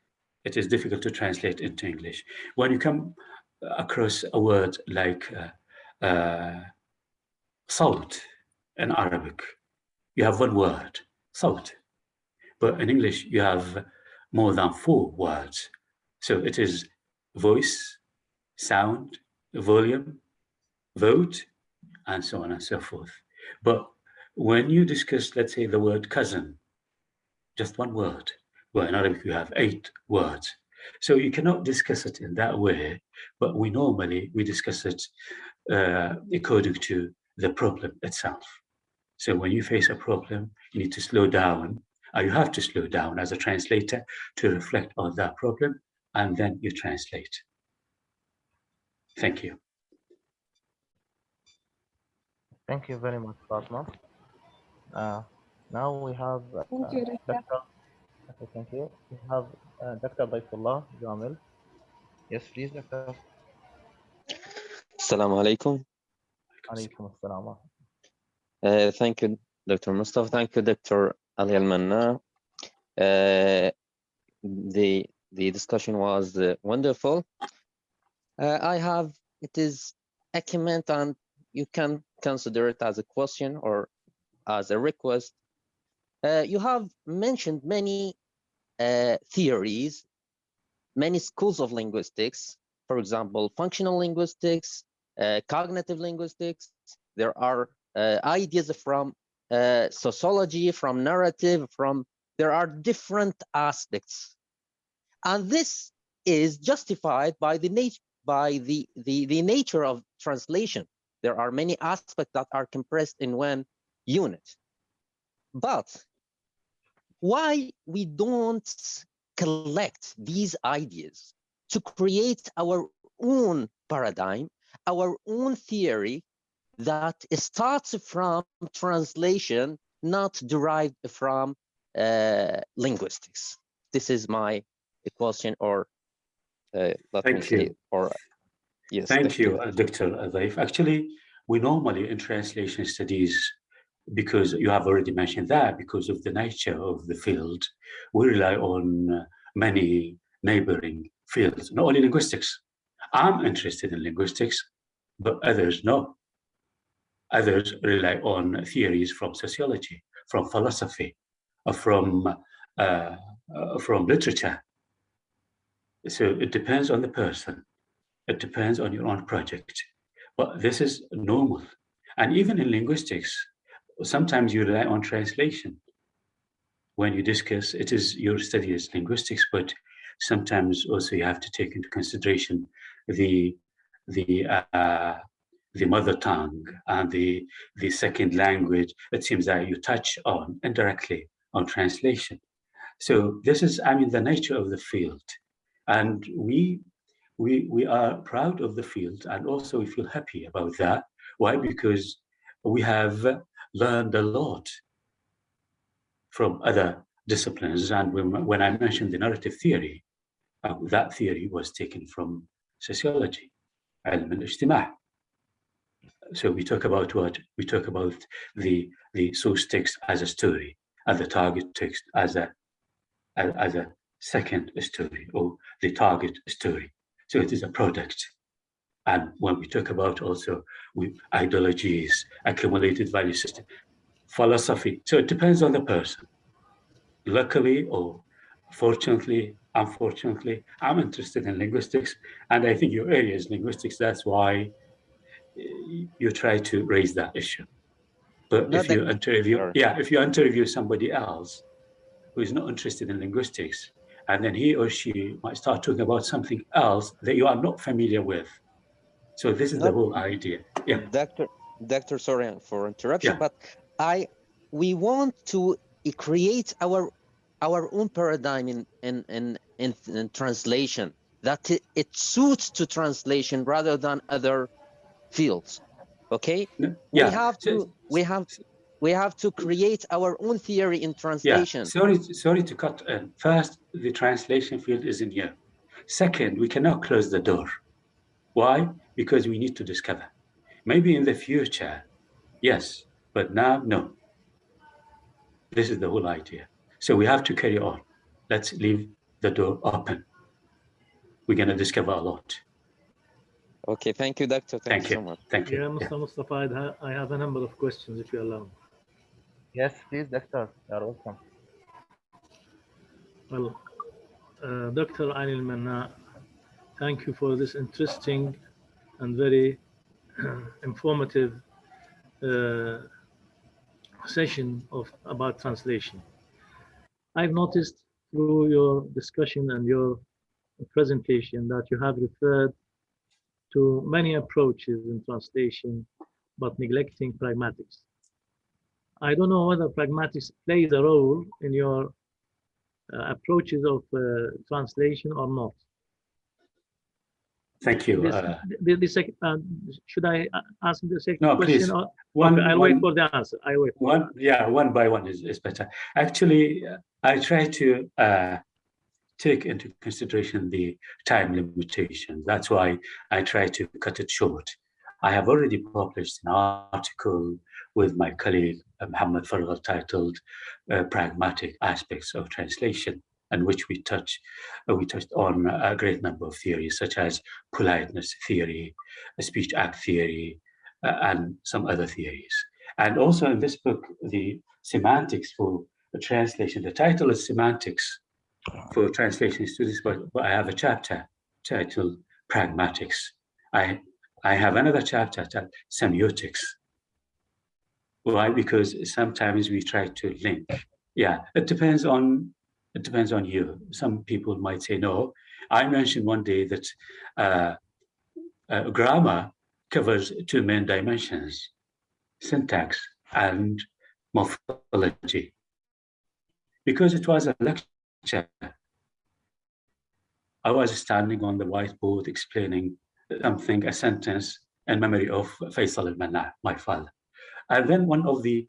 it is difficult to translate into English. When you come across a word like salt in Arabic, you have one word, salt. But in English, you have more than 4 words. So it is voice, sound, volume, vote, and so on and so forth. But when you discuss, let's say, the word cousin, just one word. Well, in Arabic, you have 8 words. So you cannot discuss it in that way, but we discuss it according to the problem itself. So when you face a problem, you need to slow down. You have to slow down as a translator to reflect on that problem, and then you translate. Thank you. Thank you very much, Fatma. Now we have Thank you, Doctor. Dr. Okay, thank you. We have Dr. Baitullah Jamil. Yes, please, Dr. Assalamu alaikum. Alaikum assalam. Thank you, Dr. Mustafa. Thank you, Dr. Ali Almana. The discussion was wonderful. It is a comment, and you can consider it as a question or as a request. You have mentioned many theories, many schools of linguistics, for example, functional linguistics, cognitive linguistics. There are ideas from sociology, from narrative, there are different aspects. And this is justified by the nature of translation. There are many aspects that are compressed in one unit. But why we don't collect these ideas to create our own paradigm, our own theory that starts from translation, not derived from linguistics? This is my question, or let me say, or yes. Thank you, Dr. Adaif. Actually, we normally in translation studies, because you have already mentioned that, because of the nature of the field, we rely on many neighboring fields, not only linguistics. I'm interested in linguistics, but others no. Others rely on theories from sociology, from philosophy, from literature. So it depends on the person. It depends on your own project. But this is normal. And even in linguistics, sometimes you rely on translation. When you discuss, it is your study is linguistics, but sometimes also you have to take into consideration the mother tongue and the second language. It seems that you touch on indirectly on translation. So this is, I mean, the nature of the field. And we are proud of the field, and also we feel happy about that. Why? Because we have learned a lot from other disciplines. And when I mentioned the narrative theory, that theory was taken from sociology, علم الاجتماع. So we talk about what? We talk about the source text as a story, and the target text as a second story, or the target story. So it is a product. And when we talk about also ideologies, accumulated value system, philosophy, so it depends on the person. Luckily or fortunately, unfortunately, I'm interested in linguistics, and I think your area is linguistics. That's why you try to raise that issue. But if you interview somebody else who is not interested in linguistics, and then he or she might start talking about something else that you are not familiar with. So this is the whole idea. Yeah. Doctor, sorry for interruption, but we want to create our own paradigm in translation, that it suits to translation rather than other fields. Okay? We have to create our own theory in translation. Yeah. Sorry to cut in. First, the translation field isn't here. Second, we cannot close the door. Why? Because we need to discover. Maybe in the future, yes, but now, no. This is the whole idea. So we have to carry on. Let's leave the door open. We're going to discover a lot. Okay, thank you, Doctor. Thank you so much. Thank you. Yeah, Mr. Mustafa, I have a number of questions, if you allow. Yes, please, Doctor. You're welcome. Well, Dr.Ali Almana, thank you for this interesting and very informative session about translation. I've noticed through your discussion and your presentation that you have referred to many approaches in translation, but neglecting pragmatics. I don't know whether pragmatics plays a role in your approaches of translation or not. Thank you. Should I ask the second question? Please. I'll wait for the answer. One by one is better. Actually, I try to take into consideration the time limitation. That's why I try to cut it short. I have already published an article with my colleague Hamad titled "Pragmatic Aspects of Translation," in which we touched on a great number of theories, such as politeness theory, speech act theory, and some other theories. And also in this book, the semantics for translation. The title is Semantics for Translation Studies, but I have a chapter titled Pragmatics. I have another chapter titled Semiotics. Why? Because sometimes we try to link. Yeah, it depends on you. Some people might say no. I mentioned one day that grammar covers two main dimensions: syntax and morphology. Because it was a lecture, I was standing on the whiteboard explaining something, a sentence, in memory of Faisal Almana, my father. And then one of the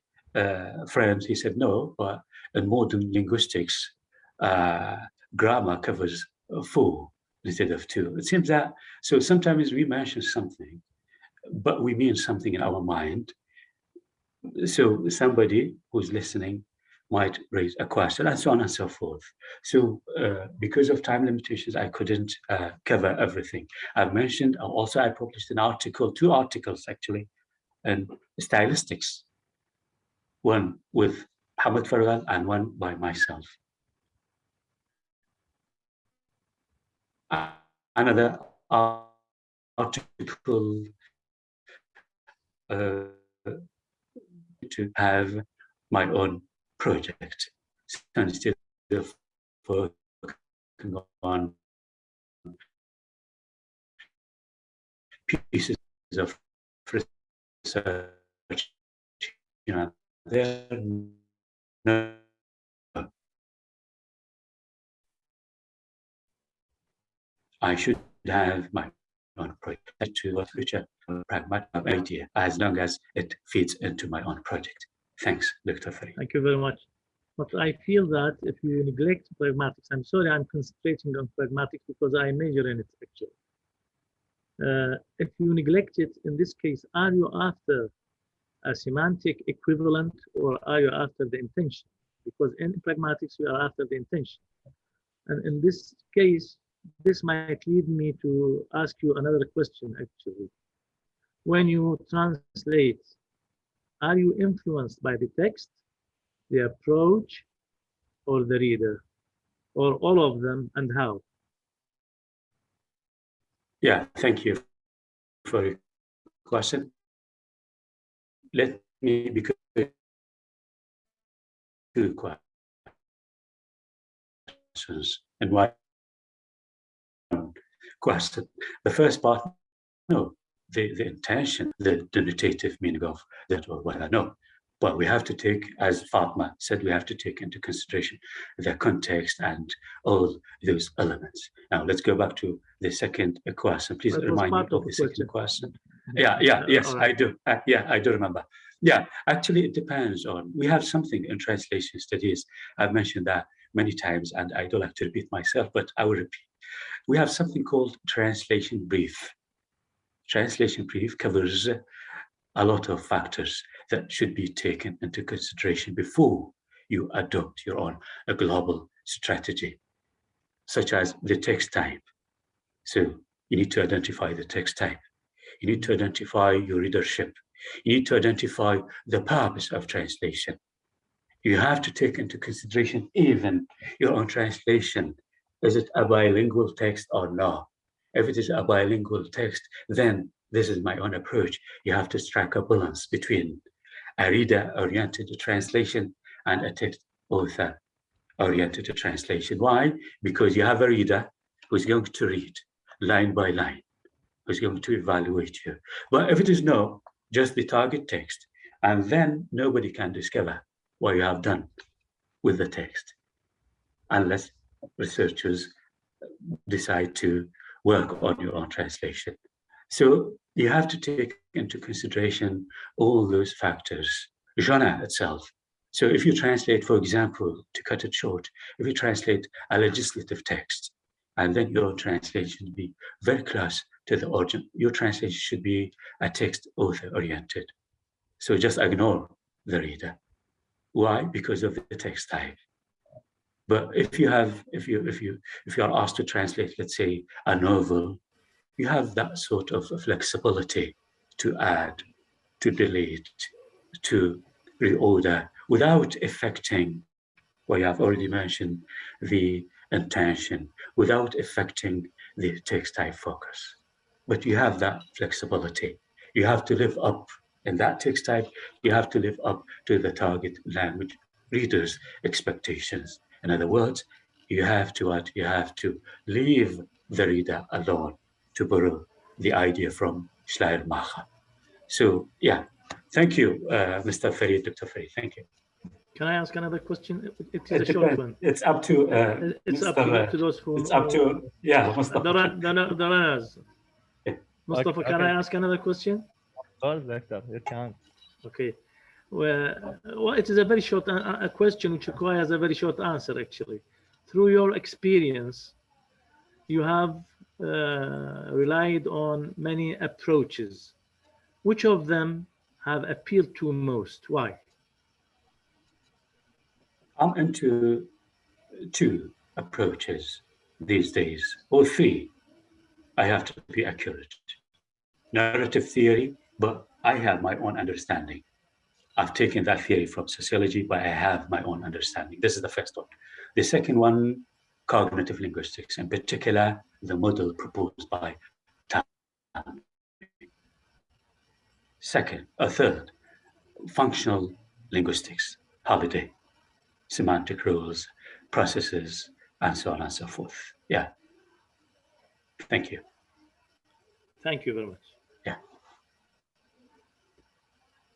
friends, he said, no, but in modern linguistics, grammar covers 4 instead of 2. It seems that, so sometimes we mention something, but we mean something in our mind. So somebody who's listening might raise a question, and so on and so forth. So because of time limitations, I couldn't cover everything. I've mentioned, also I published an article, 2 articles actually, and stylistics, one with Hamad and one by myself. Another article to have my own project. So instead of working on pieces of research, there no. I should have my own project to which a pragmatic idea, as long as it feeds into my own project. Thanks, Dr. Farid. Thank you very much. But I feel that if you neglect pragmatics, I'm sorry, I'm concentrating on pragmatics because I major in it actually. If you neglect it, in this case, are you after a semantic equivalent or are you after the intention? Because in pragmatics, we are after the intention. And in this case, this might lead me to ask you another question actually. When you translate, are you influenced by the text, the approach, or the reader, or all of them, and how? Yeah, thank you for your question. Let me be clear. 2 questions and one question. The first part, no, the intention, the denotative meaning of that or what I know. But we have to take, as Fatma said, we have to take into consideration the context and all those elements. Now let's go back to the second question. Please remind me of the second question. Yes, right. I do. I do remember. Yeah, actually it depends on, we have something in translation studies. I've mentioned that many times and I don't like to repeat myself, but I will repeat. We have something called translation brief. Translation brief covers a lot of factors that should be taken into consideration before you adopt your own global strategy, such as the text type. So you need to identify the text type. You need to identify your readership. You need to identify the purpose of translation. You have to take into consideration even your own translation. Is it a bilingual text or not? If it is a bilingual text, then this is my own approach. You have to strike a balance between a reader-oriented translation and a text author-oriented translation. Why? Because you have a reader who's going to read line by line, who's going to evaluate you. But if it is no, just the target text, and then nobody can discover what you have done with the text, unless researchers decide to work on your own translation. So you have to take into consideration all those factors, genre itself. So if you translate, for example, to cut it short, if you translate a legislative text, and then your translation should be very close to the origin, your translation should be a text author oriented. So just ignore the reader. Why? Because of the text type. But if you are asked to translate, let's say, a novel, you have that sort of flexibility to add, to delete, to reorder without affecting Well, you have already mentioned the intention without affecting the text type focus. But you have that flexibility. You have to live up in that text type, you have to live up to the target language readers' expectations. In other words, you have to what? You have to leave the reader alone, to borrow the idea from Schleiermacher. So yeah, thank you, Mr. Farid, Dr. Farid. Thank you. Can I ask another question? It is a short one. It's up to It's up to those who. It's up to Mustafa. The runners. Mustafa, Okay, can I okay. ask another question? Of course, Doctor, you can. Okay. Well, it is a very short a question which requires a very short answer, actually. Through your experience, you have relied on many approaches. Which of them have appealed to most? Why? I'm into two approaches these days, or three. I have to be accurate. Narrative theory, but I have my own understanding. I've taken that theory from sociology, but I have my own understanding. This is the first one. The second one, cognitive linguistics, in particular, the model proposed by Tam. Third, functional linguistics, Holiday, semantic rules, processes, and so on and so forth. Yeah. Thank you. Thank you very much. Yeah.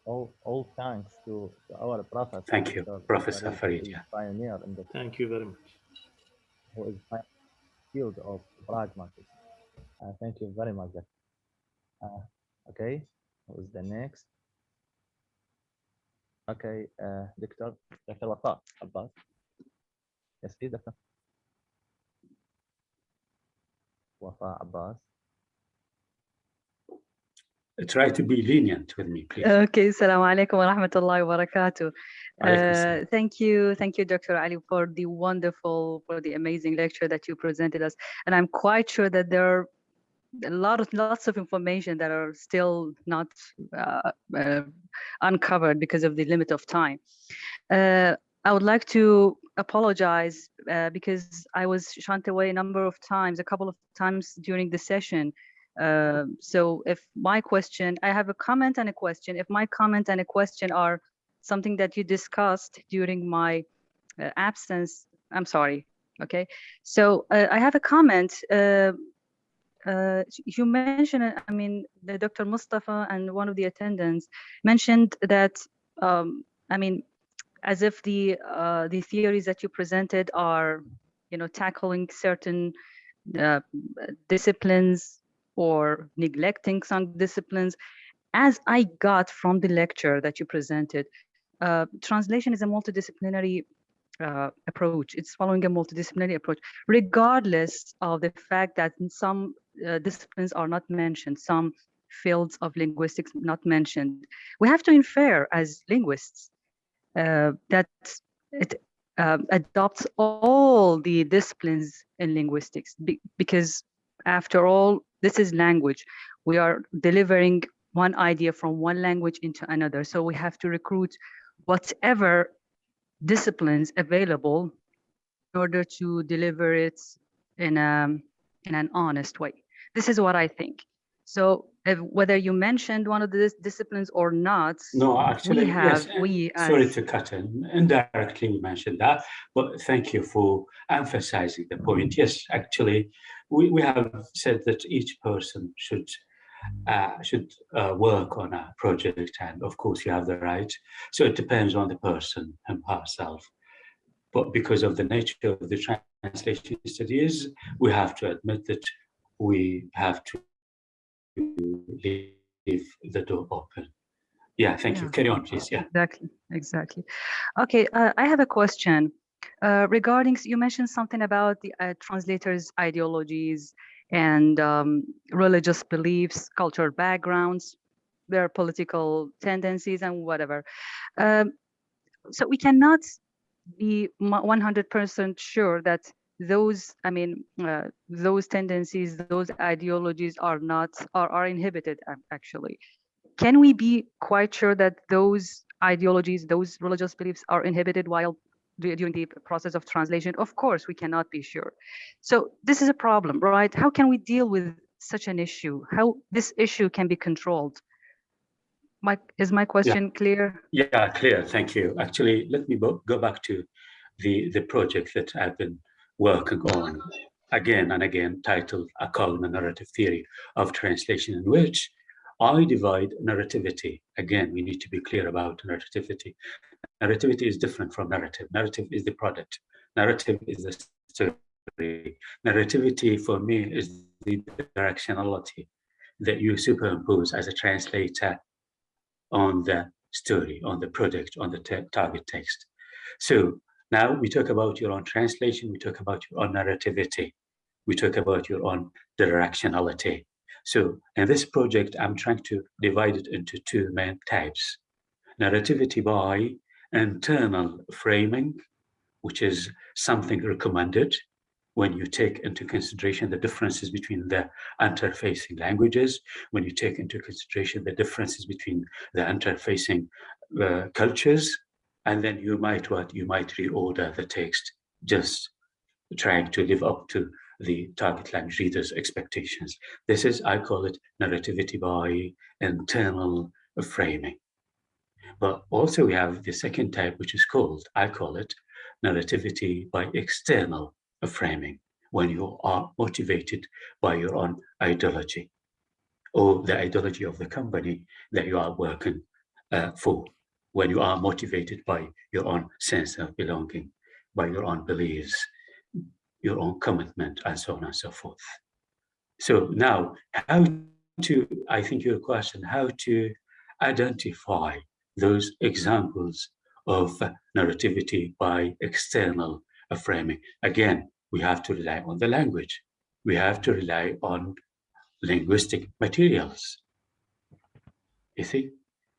All thanks to our Prophet. Thank you, Professor Farid. Yeah. Pioneer in the Thank you very much. who is field of pragmatism. Thank you very much. Okay, who is the next? Okay, Dr. Wafa Abbas. Yes, please, Dr. Wafa Abbas. Try to be lenient with me, please. Okay, Assalamu alaikum wa rahmatullahi wa barakatuh. Alaikum Thank you, Dr.Ali, for the amazing lecture that you presented us. And I'm quite sure that there are lots of information that are still not uncovered because of the limit of time. I would like to apologize because I was shunned away a couple of times during the session. So if my question, I have a comment and a question. If my comment and a question are something that you discussed during my absence, I'm sorry. Okay. So I have a comment. You mentioned, I mean, the Dr. Mustafa and one of the attendants mentioned that, I mean, as if the theories that you presented are, tackling certain disciplines or neglecting some disciplines. As I got from the lecture that you presented, translation is a multidisciplinary approach. It's following a multidisciplinary approach, regardless of the fact that some disciplines are not mentioned, some fields of linguistics not mentioned. We have to infer as linguists that it adopts all the disciplines in linguistics, because after all, this is language. We are delivering one idea from one language into another. So we have to recruit whatever disciplines available in order to deliver it in an honest way. This is what I think. So whether you mentioned one of the disciplines or not, no, actually, yes. Sorry as to cut in. Indirectly, we mentioned that, but thank you for emphasizing the point. Yes, actually, we have said that each person should work on a project, and of course, you have the right. So it depends on the person and herself. But because of the nature of the translation studies, we have to admit that we have to leave the door open. Yeah, thank you. Carry on, please. Yeah. Exactly. Okay, I have a question regarding, you mentioned something about the translators' ideologies and religious beliefs, cultural backgrounds, their political tendencies and whatever. So we cannot be 100% sure that those, I mean, those tendencies, those ideologies are inhibited actually. Can we be quite sure that those ideologies, those religious beliefs are inhibited while during the process of translation? Of course, we cannot be sure. So this is a problem, right? How can we deal with such an issue? How this issue can be controlled? Is my question clear? Yeah, clear. Thank you. Actually, let me go back to the project that I've been working on again and again, titled A Cognitive Narrative Theory of Translation, in which I divide narrativity. Again, we need to be clear about narrativity. Narrativity is different from narrative. Narrative is the product. Narrative is the story. Narrativity for me is the directionality that you superimpose as a translator on the story, on the product, on the target text. So now we talk about your own translation, we talk about your own narrativity, we talk about your own directionality. So in this project, I'm trying to divide it into two main types. Narrativity by internal framing, which is something recommended when you take into consideration the differences between the interfacing languages, when you take into consideration the differences between the interfacing cultures, and then you might reorder the text, just trying to live up to the target language reader's expectations. This is, I call it narrativity by internal framing. But also we have the second type, which is called, I call it narrativity by external framing, when you are motivated by your own ideology or the ideology of the company that you are working for, when you are motivated by your own sense of belonging, by your own beliefs, your own commitment, and so on and so forth. So now, I think your question, how to identify those examples of narrativity by external framing. Again, we have to rely on the language. We have to rely on linguistic materials. You see?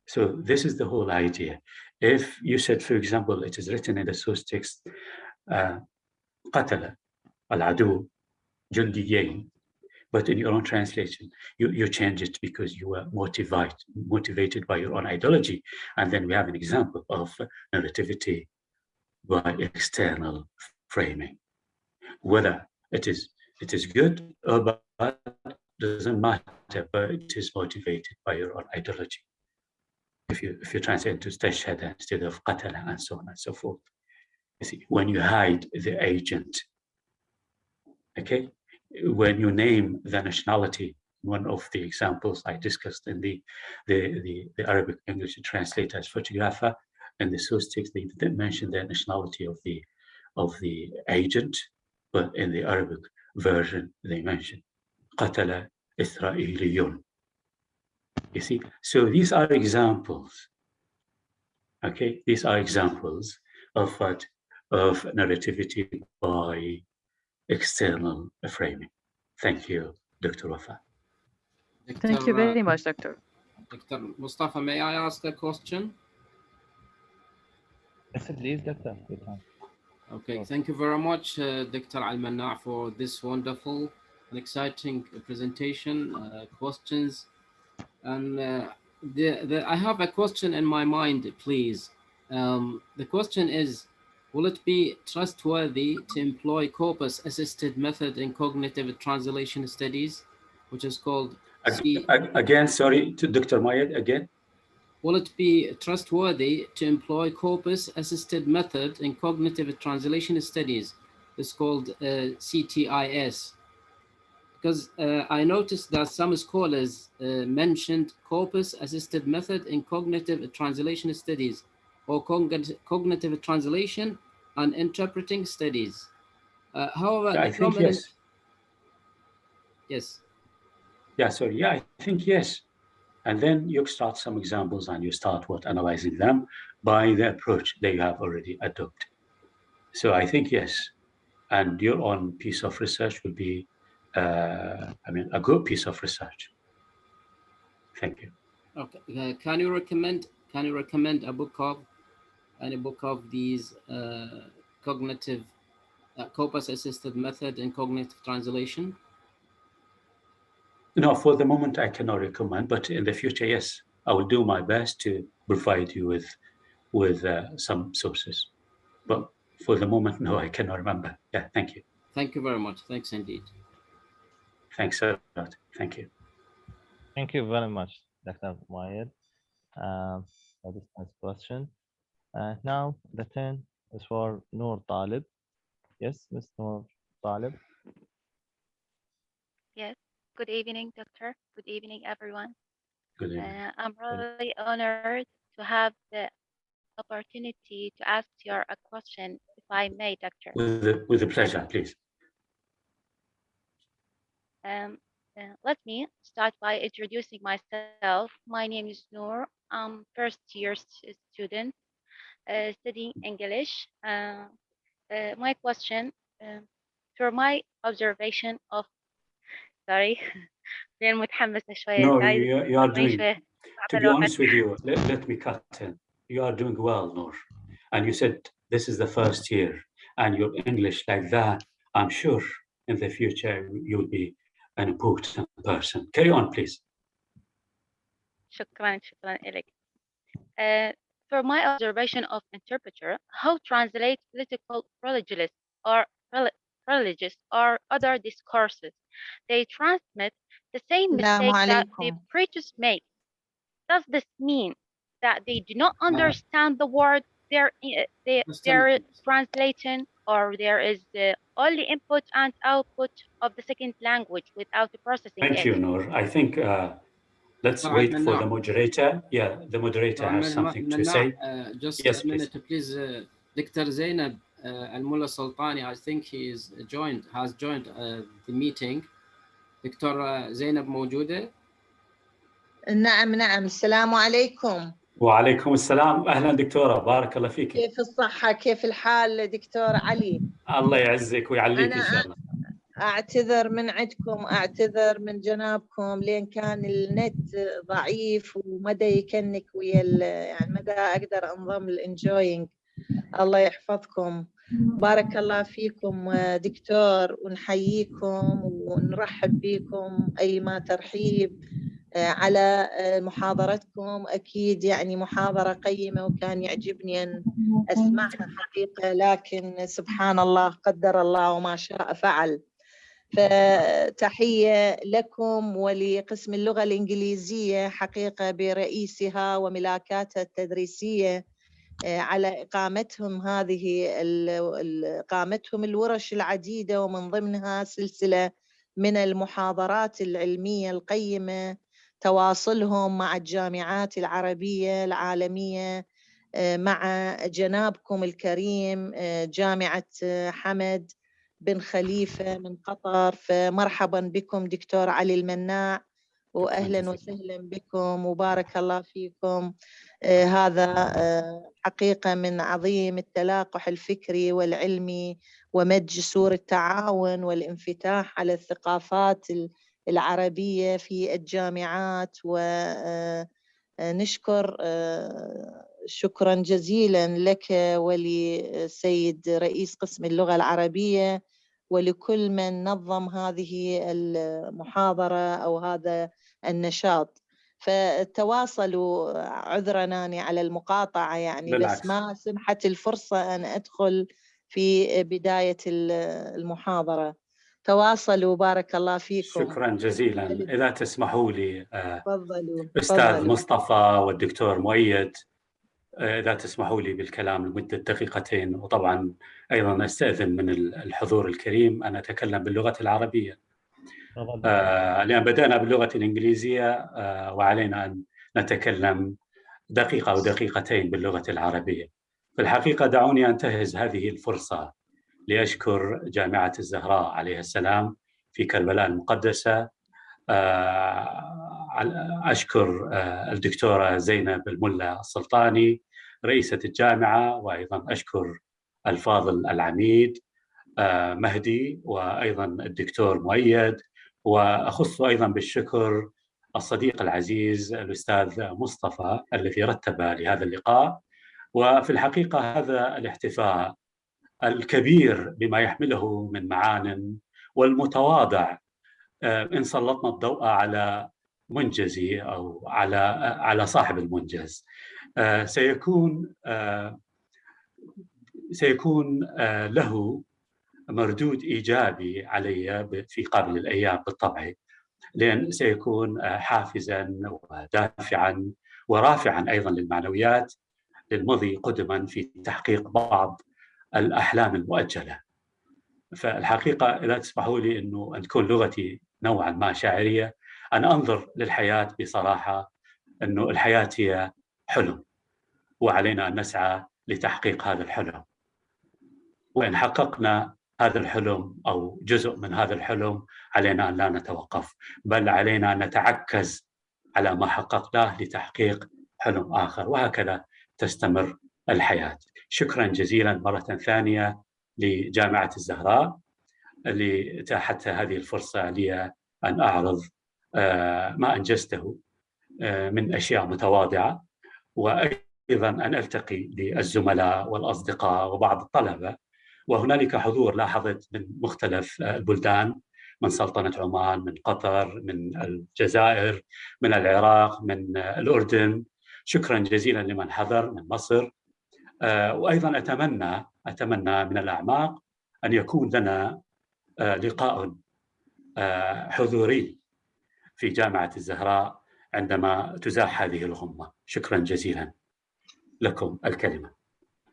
So this is the whole idea. If you said, for example, it is written in the source text, قتل العدو جنديين, but in your own translation, you change it because you were motivated by your own ideology. And then we have an example of narrativity by external framing. Whether it is good or bad doesn't matter, but it is motivated by your own ideology. If you translate to stashhada instead of qatala and so on and so forth. You see, when you hide the agent, okay, when you name the nationality, one of the examples I discussed in the Arabic English translators photographer and the source text, they didn't mention the nationality of the agent, but in the Arabic version they mention قتل إسرائيليون. You see, so these are examples. Okay, these are examples of what, of narrativity by external framing. Thank you, Dr. Wafa. Thank you very much, Doctor. Dr. Mustafa, may I ask a question? Yes, please, Doctor. Okay, thank you very much, Dr. Almana, for this wonderful and exciting presentation, questions. And I have a question in my mind, please. The question is, will it be trustworthy to employ corpus-assisted method in cognitive translation studies, which is called Again, sorry, to Dr. Muayyad, again. Will it be trustworthy to employ corpus-assisted method in cognitive translation studies? It's called CTIS. Because I noticed that some scholars mentioned corpus-assisted method in cognitive translation studies, or cognitive translation and interpreting studies. However, yeah, I think yes. Yes. Yeah, sorry. Yeah, I think yes. And then you start some examples and you start analyzing them by the approach that you have already adopted. So I think yes. And your own piece of research will be, a good piece of research. Thank you. Okay. Can you recommend a book of these cognitive corpus-assisted method in cognitive translation? No, for the moment I cannot recommend, but in the future, yes, I will do my best to provide you with some sources. But For the moment, no, I cannot remember. Yeah, thank you. Thank you very much. Thanks indeed. Thanks a lot. Thank you. Thank you very much, Dr. Muayyad, for this nice question. Now the turn is for Noor Talib. Yes, Ms. Noor Talib. Yes. Good evening, Doctor. Good evening, everyone. Good evening. I'm really honored to have the opportunity to ask you a question, if I may, Doctor. With a pleasure, please. Let me start by introducing myself. My name is Noor. I'm first-year student studying English. My question, for my observation of, sorry, غير متحمسة شوية. No, you are doing, to be honest with you, let me cut in. You are doing well, Noor. And you said this is the first year and your English like that, I'm sure in the future you'll be an important person. Carry on, please. شكرا إليك. For my observation of interpreter, how translate political, religious or other discourses? They transmit the same mistake that the preachers make. Does this mean that they do not understand the word they're translating, or there is the only input and output of the second language without processing it? Thank you, Noor. I think let's wait for the moderator. Yeah, the moderator has something to say. Just yes, a minute, please. Dr. Zainab Al-Mulla Sultani, I think he has joined the meeting. دكتورة زينب موجودة؟ نعم السلام عليكم. وعليكم السلام. أهلا دكتورة، بارك الله فيك. كيف الصحة؟ كيف الحال دكتور علي؟ الله يعزك ويعليك إن شاء الله. أعتذر من عندكم، أعتذر من جنابكم لأن كان النت ضعيف ومدى يكنك ويا يعني مدى أقدر أنضم الانجوينج. الله يحفظكم. بارك الله فيكم دكتور، ونحييكم ونرحب بكم أيما ترحيب على محاضرتكم. أكيد يعني محاضرة قيمة وكان يعجبني أن أسمعها حقيقة، لكن سبحان الله قدر الله وما شاء فعل. فتحية لكم ولقسم اللغة الإنجليزية حقيقة برئيسها وملاكاتها التدريسية على إقامتهم إقامتهم الورش العديدة، ومن ضمنها سلسلة من المحاضرات العلمية القيمة، تواصلهم مع الجامعات العربية العالمية، مع جنابكم الكريم جامعة حمد بن خليفة من قطر. فمرحبا بكم دكتور علي المناع، وأهلا وسهلا بكم وبارك الله فيكم. هذا حقيقة من عظيم التلاقح الفكري والعلمي ومد جسور التعاون والانفتاح على الثقافات العربية في الجامعات. ونشكر شكرا جزيلا لك ولسيد رئيس قسم اللغة العربية ولكل من نظم هذه المحاضرة أو هذا النشاط. فتواصلوا، عذرا على المقاطعة يعني بالعكس. بس ما سمحت الفرصة أن أدخل في بداية المحاضرة. تواصلوا بارك الله فيكم. شكرا جزيلا. إذا تسمحوا لي تفضلوا أستاذ مصطفى والدكتور مؤيد، إذا تسمحوا لي بالكلام لمدة دقيقتين، وطبعا أيضا أستأذن من الحضور الكريم أن أتكلم باللغة العربية لأن بدأنا باللغة الإنجليزية وعلينا أن نتكلم دقيقة أو دقيقتين باللغة العربية. في الحقيقة دعوني أنتهز هذه الفرصة لأشكر جامعة الزهراء عليها السلام في كربلاء المقدسة. أشكر الدكتورة زينب الملا السلطاني رئيسة الجامعة، وأيضا أشكر الفاضل العميد مهدي، وأيضا الدكتور مؤيد، وأخص أيضا بالشكر الصديق العزيز الأستاذ مصطفى الذي رتب لهذا اللقاء. وفي الحقيقة هذا الاحتفاء الكبير بما يحمله من معان والمتواضع إن سلطنا الضوء على منجزي أو على صاحب المنجز، سيكون سيكون له مردود إيجابي علي في قابل الأيام بالطبع، لأن سيكون حافزاً ودافعاً ورافعاً أيضاً للمعنويات للمضي قدماً في تحقيق بعض الأحلام المؤجلة. فالحقيقة لا تسمحوا لي أن تكون لغتي نوعاً ما شاعرية، أن أنظر للحياة بصراحة أنه الحياة هي حلم، وعلينا أن نسعى لتحقيق هذا الحلم. وإن حققنا هذا الحلم أو جزء من هذا الحلم علينا أن لا نتوقف، بل علينا أن نتعكز على ما حققناه لتحقيق حلم آخر، وهكذا تستمر الحياة. شكرا جزيلا مرة ثانية لجامعة الزهراء اللي اتاحت هذه الفرصة لي أن أعرض ما أنجزته من أشياء متواضعة، وأيضا أن ألتقي بالزملاء والأصدقاء وبعض الطلبة. وهنالك حضور لاحظت من مختلف البلدان، من سلطنة عمان، من قطر، من الجزائر، من العراق، من الأردن. شكرا جزيلا لمن حضر من مصر. وأيضا أتمنى من الأعماق أن يكون لنا لقاء حضوري في جامعة الزهراء عندما تزاح هذه الغمة. شكرا جزيلا لكم الكلمة.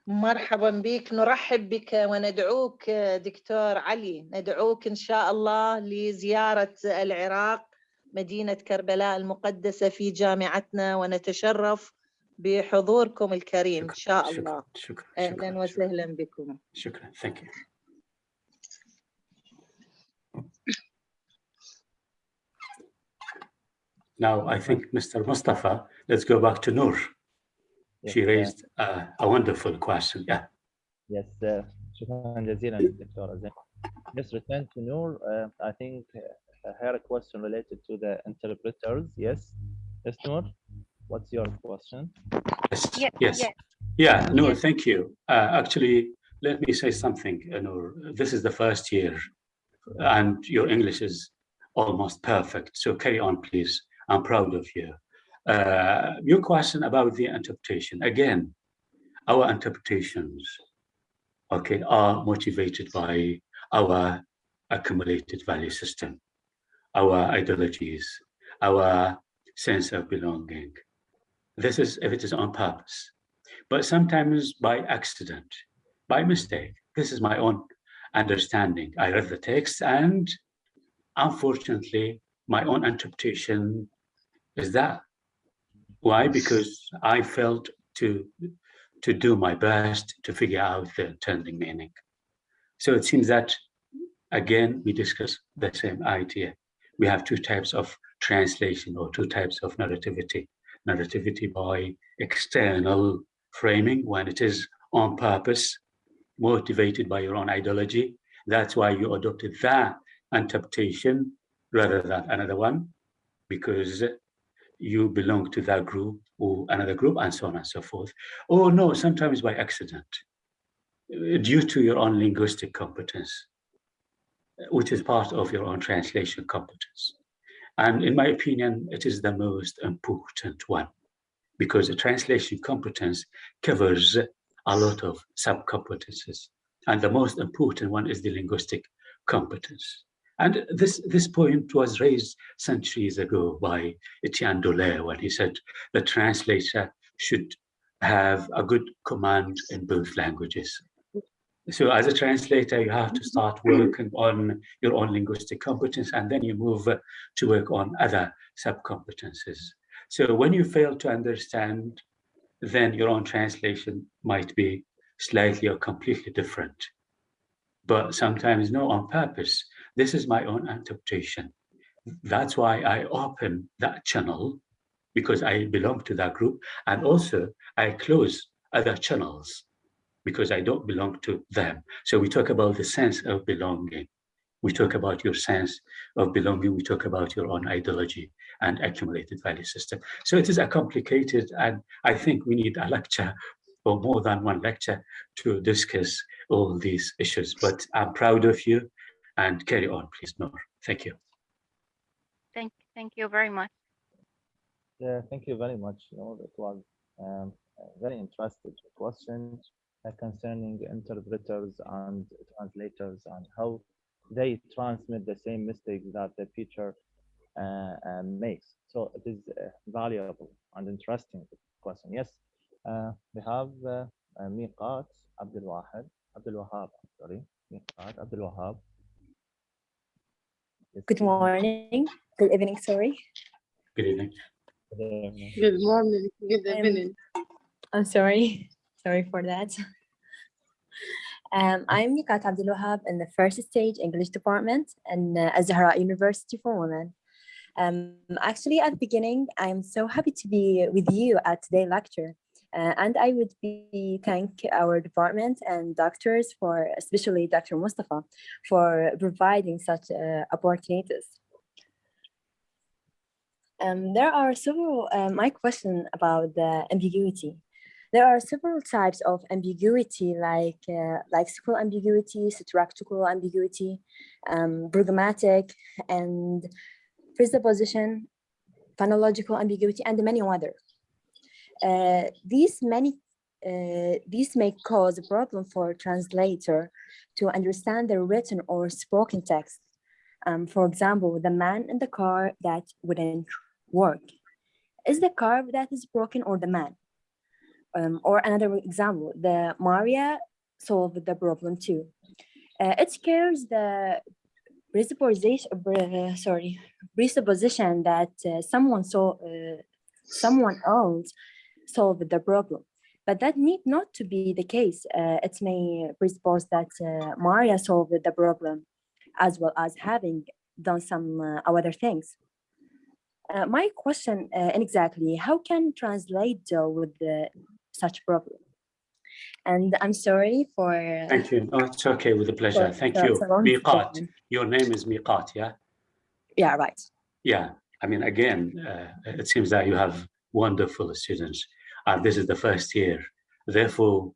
مرحبا بك، نرحب بك وندعوك دكتور علي، ندعوك إن شاء الله لزيارة العراق مدينة كربلاء المقدسة في جامعتنا، ونتشرف بحضوركم الكريم إن شاء الله. شكرا. أهلا وسهلا بكم. شكرا. Thank you. Now I think Mr. Mustafa, let's go back to Noor. Yes, she raised a wonderful question. Yeah. Yes, شكرا جزيلا دكتورة زين. Let's return to Noor. I think her question related to the interpreters. Yes, Noor, what's your question? Yes. Yeah, Noor, thank you. Actually, let me say something, Noor. This is the first year, and your English is almost perfect. So carry on, please. I'm proud of you. Your question about the interpretation. Again, our interpretations, are motivated by our accumulated value system, our ideologies, our sense of belonging. This is if it is on purpose, but sometimes by accident, by mistake. This is my own understanding. I read the text, and unfortunately, my own interpretation is that. Why? Because I felt to do my best to figure out the intended meaning. So it seems that, again, we discuss the same idea. We have two types of translation or two types of narrativity. Narrativity by external framing, when it is on purpose, motivated by your own ideology. That's why you adopted that interpretation rather than another one, because you belong to that group or another group, and so on and so forth. Or no, sometimes by accident, due to your own linguistic competence, which is part of your own translation competence. And in my opinion, it is the most important one, because the translation competence covers a lot of sub-competences. And the most important one is the linguistic competence. And this point was raised centuries ago by Etienne Dolet, when he said the translator should have a good command in both languages. So as a translator, you have to start working on your own linguistic competence, and then you move to work on other sub-competences. So when you fail to understand, then your own translation might be slightly or completely different. But sometimes no, on purpose. This is my own interpretation. That's why I open that channel, because I belong to that group. And also I close other channels because I don't belong to them. So we talk about the sense of belonging. We talk about your sense of belonging. We talk about your own ideology and accumulated value system. So it is a complicated, and I think we need a lecture or more than one lecture to discuss all these issues. But I'm proud of you, and carry on, please, Noor. Thank you. Thank you very much. Yeah, thank you very much. It was very interesting question, concerning interpreters and translators and how they transmit the same mistakes that the teacher makes. So it is valuable and interesting question. Yes, we have Miqat Abdul Wahab, sorry, Miqat Abdul Wahab. Good morning, good evening, sorry. Good evening. Good morning, good evening. I'm sorry for that. I'm Miqat Abdul Wahab in the first stage English department in Al-Zahraa University for Women. Actually, at the beginning, I'm so happy to be with you at today's lecture. And I would thank our department and doctors, for especially Dr. Mustafa, for providing such opportunities. There are several, my question about the ambiguity. There are several types of ambiguity, like lexical ambiguity, structural ambiguity, programmatic, and presupposition, phonological ambiguity, and many others. These may cause a problem for a translator to understand the written or spoken text. For example, the man in the car that wouldn't work. Is the car that is broken or the man? Or another example, the Maria solved the problem too. It scares the presupposition that someone else solved the problem. But that need not to be the case. It may presuppose that Maria solved the problem as well as having done some other things. My question exactly, how can translate deal with such problem? And I'm sorry for... Thank you. No, it's okay, with a pleasure. Thank you. Miqat, your name is Miqat, yeah? Yeah, right. Yeah, I mean, again, it seems that you have wonderful students. This is the first year. Therefore,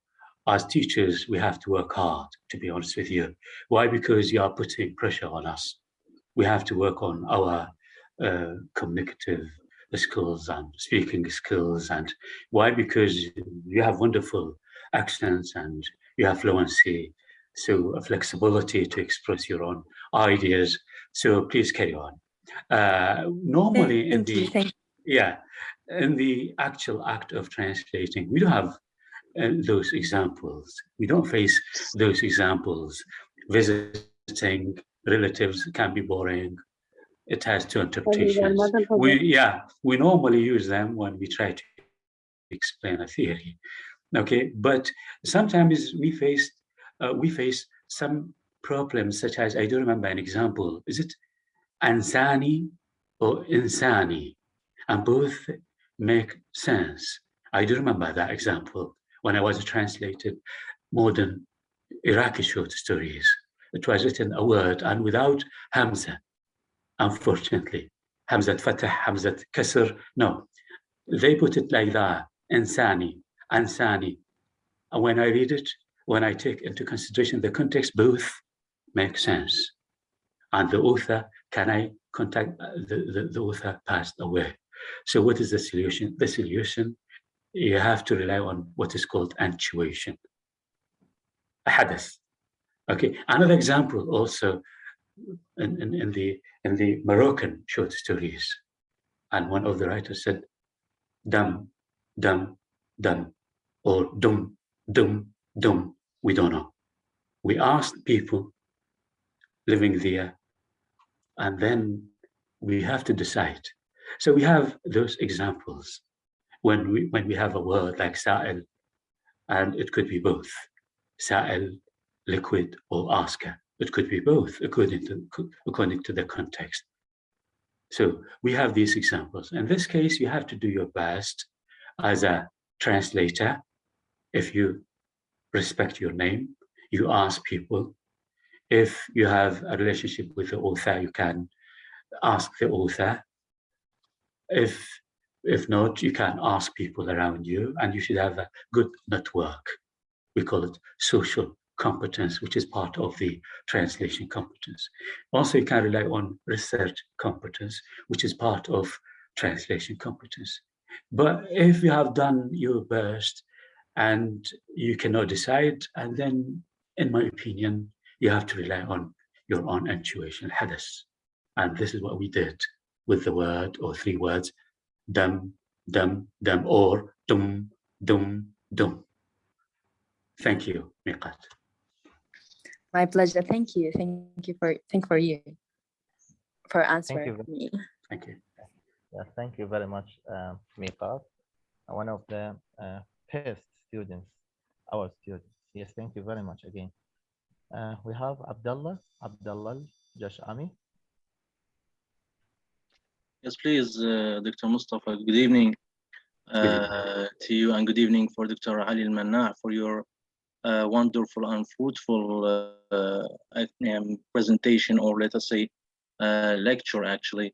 as teachers, we have to work hard, to be honest with you. Why? Because you are putting pressure on us. We have to work on our communicative skills and speaking skills. And why? Because you have wonderful accents and you have fluency, so a flexibility to express your own ideas. So please carry on. Normally in the actual act of translating, we don't have those examples. We don't face those examples. Visiting relatives can be boring. It has two interpretations. We normally use them when we try to explain a theory. Okay, but sometimes we face some problems, such as, I don't remember an example. Is it ansani or insani? And both make sense. I do remember that example when I was translated modern Iraqi short stories. It was written a word and without Hamza, unfortunately. Hamzat Fatah, Hamzat Kasr. No, they put it like that, insani, ansani. And when I read it, when I take into consideration the context, both make sense. And the author, can I contact the author passed away? So what is the solution? The solution, you have to rely on what is called antuation, a hadath. Okay, another example also in the Moroccan short stories. And one of the writers said, dum, dum, dum, or dum, dum, dum, we don't know. We asked people living there, and then we have to decide. So we have those examples when we have a word like sa'il, and it could be both, sa'il, liquid, or asker. It could be both according to the context. So we have these examples. In this case, you have to do your best as a translator. If you respect your name, you ask people. If you have a relationship with the author, you can ask the author. If not, you can ask people around you, and you should have a good network. We call it social competence, which is part of the translation competence. Also, you can rely on research competence, which is part of translation competence. But if you have done your best and you cannot decide. And then, in my opinion, you have to rely on your own intuition, hadas. And this is what we did with the word or 3 words, dum, dum, dum, or dum, dum, dum. Thank you, Miqat. My pleasure. Thank you. Thank you for answering me. Thank you. Yeah, thank you very much, Miqat, one of the best students, our students. Yes, thank you very much again. We have Abdullah Jashami. Yes, please, Dr. Mustafa. Good evening to you, and good evening for Dr.Ali Al-Manna for your wonderful and fruitful presentation, or let us say lecture, actually.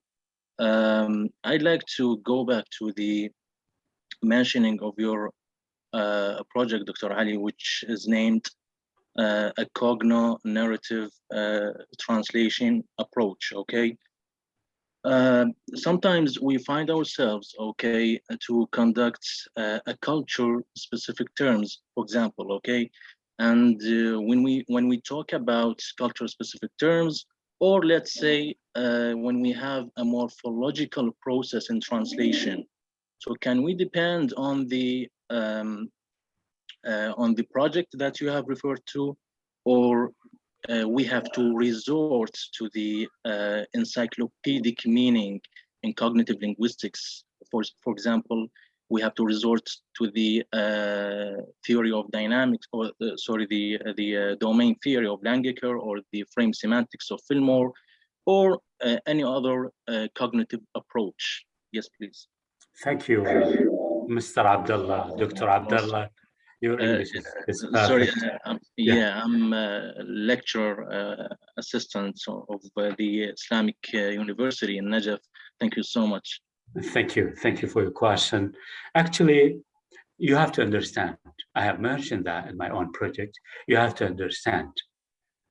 I'd like to go back to the mentioning of your project, Dr. Ali, which is named a cogno-narrative translation approach, okay? Sometimes we find ourselves, okay, to conduct a culture-specific terms, for example, okay? And when we talk about culture-specific terms, or let's say when we have a morphological process in translation, so can we depend on the project that you have referred to, or we have to resort to the encyclopedic meaning in cognitive linguistics? For example, we have to resort to the theory of dynamics, or the domain theory of Langecker, or the frame semantics of Fillmore, or any other cognitive approach. Yes, please. Thank you, Mr. Abdullah, Dr. Abdullah. Your English is sorry, perfect. I'm a lecturer assistant of the Islamic University in Najaf. Thank you so much. Thank you for your question. Actually, you have to understand, I have mentioned that in my own project, you have to understand.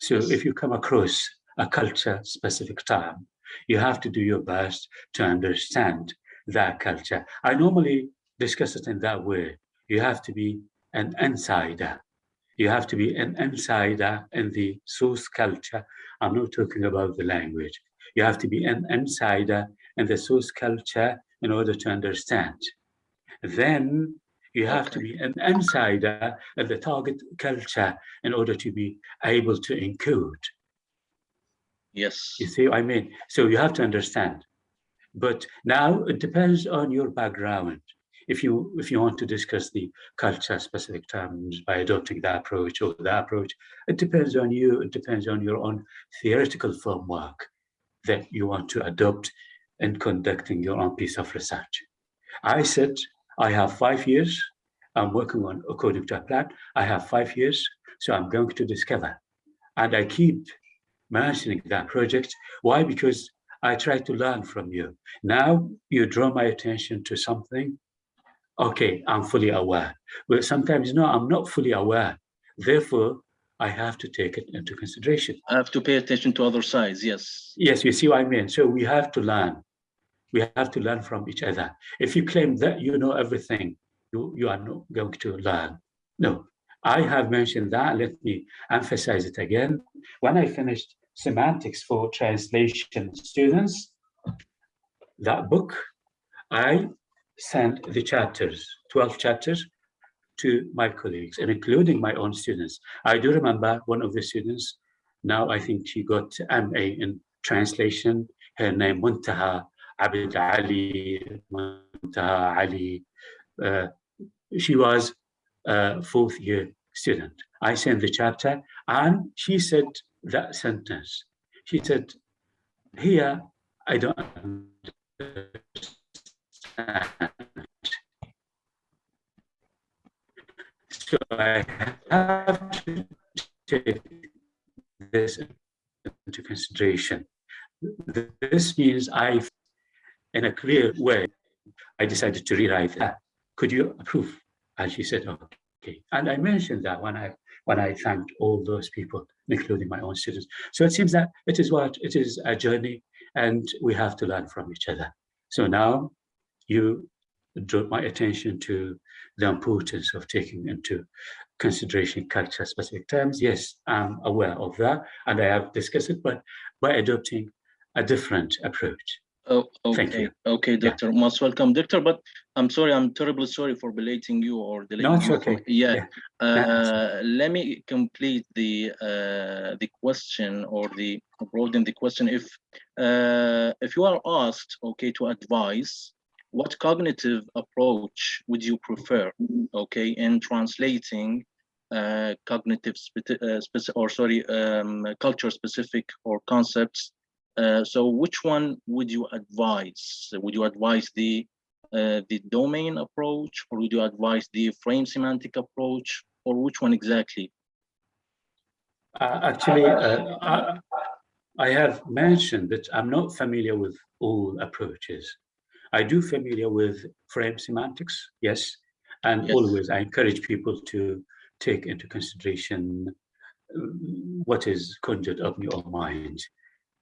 So if you come across a culture-specific term, you have to do your best to understand that culture. I normally discuss it in that way. You have to be an insider. You have to be an insider in the source culture. I'm not talking about the language. You have to be an insider in the source culture in order to understand. Then you have to be an insider in the target culture in order to be able to encode. Yes. You see what I mean? So you have to understand. But now it depends on your background. If you want to discuss the culture-specific terms by adopting that approach or that approach, it depends on you. It depends on your own theoretical framework that you want to adopt in conducting your own piece of research. I said, I have 5 years. I'm working on according to a plan. I have 5 years, so I'm going to discover. And I keep mentioning that project. Why? Because I try to learn from you. Now you draw my attention to something. Okay, I'm fully aware. But sometimes, no, I'm not fully aware. Therefore, I have to take it into consideration. I have to pay attention to other sides, yes. Yes, you see what I mean? So we have to learn. We have to learn from each other. If you claim that you know everything, you are not going to learn. No, I have mentioned that. Let me emphasize it again. When I finished Semantics for Translation Students, that book, I sent the chapters, 12 chapters, to my colleagues, and including my own students. I do remember one of the students, now I think she got MA in translation, her name Muntaha Ali. She was a 4th year student. I sent the chapter and she said that sentence. She said, here, I don't understand. So I have to take this into consideration. This means in a clear way, I decided to rewrite that. Could you approve? And she said, okay. And I mentioned that when I thanked all those people, including my own students. So it seems that it is a journey, and we have to learn from each other. So now you drew my attention to the importance of taking into consideration culture-specific terms. Yes, I'm aware of that, and I have discussed it, but by adopting a different approach. Oh, okay. Thank you. Okay, Doctor. Yeah. Most welcome, Doctor. But I'm sorry, I'm terribly sorry for belating you or delaying you. No, it's okay. Yeah. Let me complete the question or broaden the question. If you are asked, okay, to advise, what cognitive approach would you prefer, okay, in translating cognitive culture specific or concepts? So which one would you advise? Would you advise the domain approach, or would you advise the frame semantic approach, or which one exactly? Actually, I have mentioned that I'm not familiar with all approaches. I do familiar with frame semantics, yes, and yes. Always I encourage people to take into consideration what is conjured up in your mind.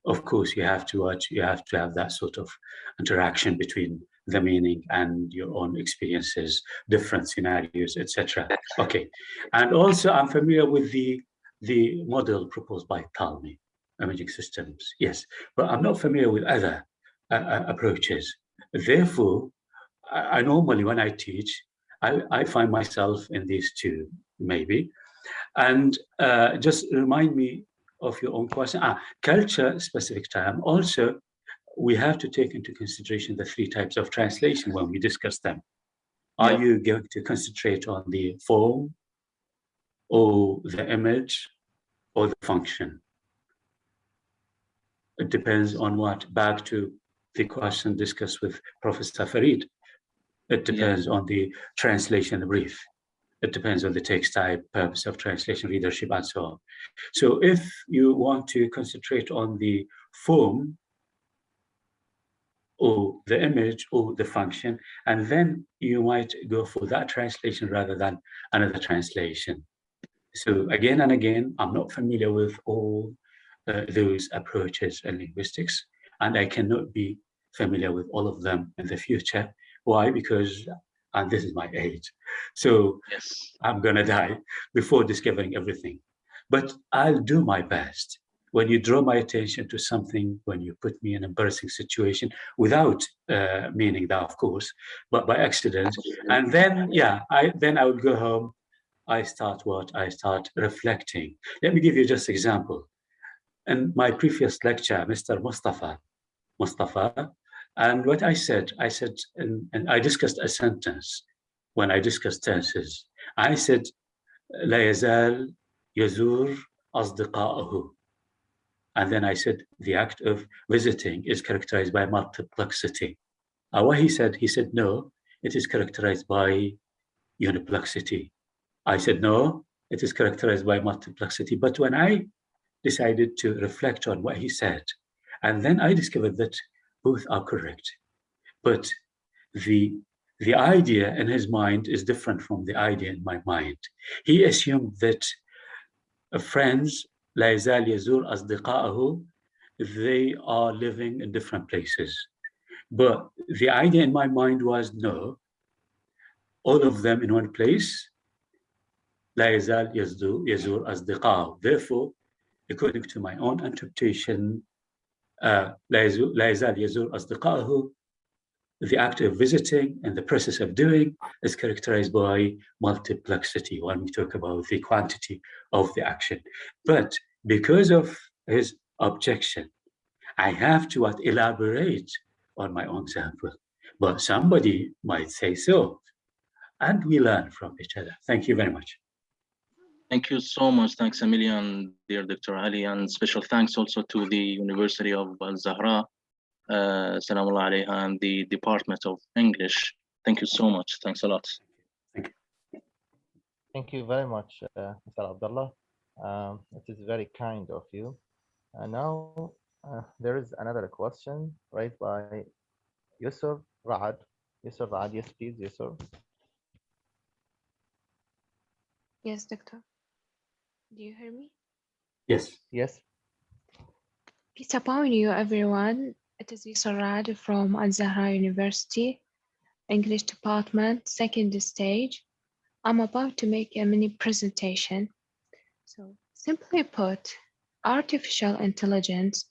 Of course, you have to have that sort of interaction between the meaning and your own experiences, different scenarios, etc. Okay, and also I'm familiar with the model proposed by Talmi, imaging systems. Yes, but I'm not familiar with other approaches. Therefore, I normally when I teach, I find myself in these two maybe, and just remind me of your own question. Culture-specific term. Also, we have to take into consideration the three types of translation when we discuss them. Are you going to concentrate on the form, or the image, or the function? It depends on what. Back to the question discussed with Professor Farid. It depends on the translation brief. It depends on the text type, purpose of translation, readership, and so on. So if you want to concentrate on the form, or the image, or the function, and then you might go for that translation rather than another translation. So again and again, I'm not familiar with all those approaches in linguistics, and I cannot be familiar with all of them in the future. Why? Because and this is my age. So I'm gonna die before discovering everything. But I'll do my best. When you draw my attention to something, when you put me in an embarrassing situation, without meaning that, of course, but by accident, and then, I would go home, I start reflecting. Let me give you just an example. In my previous lecture, Mr. Mustafa, and what I said, and I discussed a sentence when I discussed tenses. I said, لا يزال يزور أصدقائه. And then I said, the act of visiting is characterized by multiplexity. What he said, no, it is characterized by uniplexity. I said, no, it is characterized by multiplexity. But when I decided to reflect on what he said, and then I discovered that both are correct. But the idea in his mind is different from the idea in my mind. He assumed that friends, لا يزال يزور أصدقائه, they are living in different places. But the idea in my mind was, no, all of them in one place, لا يزال يزور أصدقائه. Therefore, according to my own interpretation, لا يزال يزور أصدقائه, the act of visiting and the process of doing is characterized by multiplexity when we talk about the quantity of the action. But because of his objection, I have to elaborate on my own example. But somebody might say so, and we learn from each other. Thank you very much. Thank you so much. Thanks a million, dear Dr. Ali, and special thanks also to the University of Al-Zahraa, Salamullah alayha, and the Department of English. Thank you so much. Thanks a lot. Thank you very much, Mr. Abdullah. It is very kind of you. And now there is another question raised by Yusuf Raad. Yusuf Raad, yes, please, Yusuf. Yes, doctor. Do you hear me? Yes. Yes. Peace upon you, everyone. It is Yusuf Raad from Al-Zahraa University. English department, second stage. I'm about to make a mini presentation. So simply put, artificial intelligence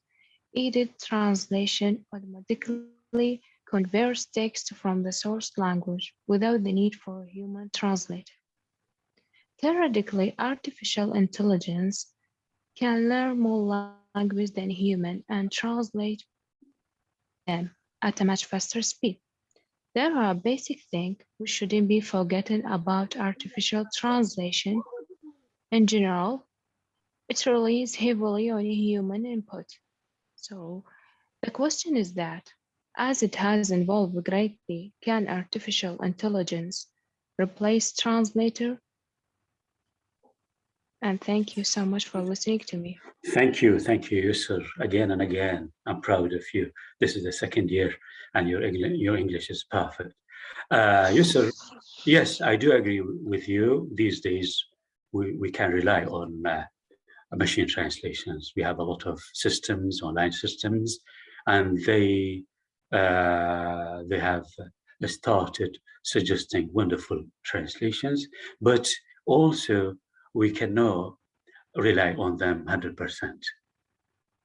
aided translation automatically converts text from the source language without the need for a human translator. Theoretically, artificial intelligence can learn more languages than human and translate them at a much faster speed. There are basic things we shouldn't be forgetting about artificial translation. In general, it relies heavily on human input. So the question is that, as it has evolved greatly, can artificial intelligence replace translator? And thank you so much for listening to me. Thank you, Yusur, again and again. I'm proud of you. This is the second year, and your English is perfect. Yusur, yes, I do agree with you. These days, we can rely on machine translations. We have a lot of systems, online systems, and they have started suggesting wonderful translations, but also we cannot rely on them 100%.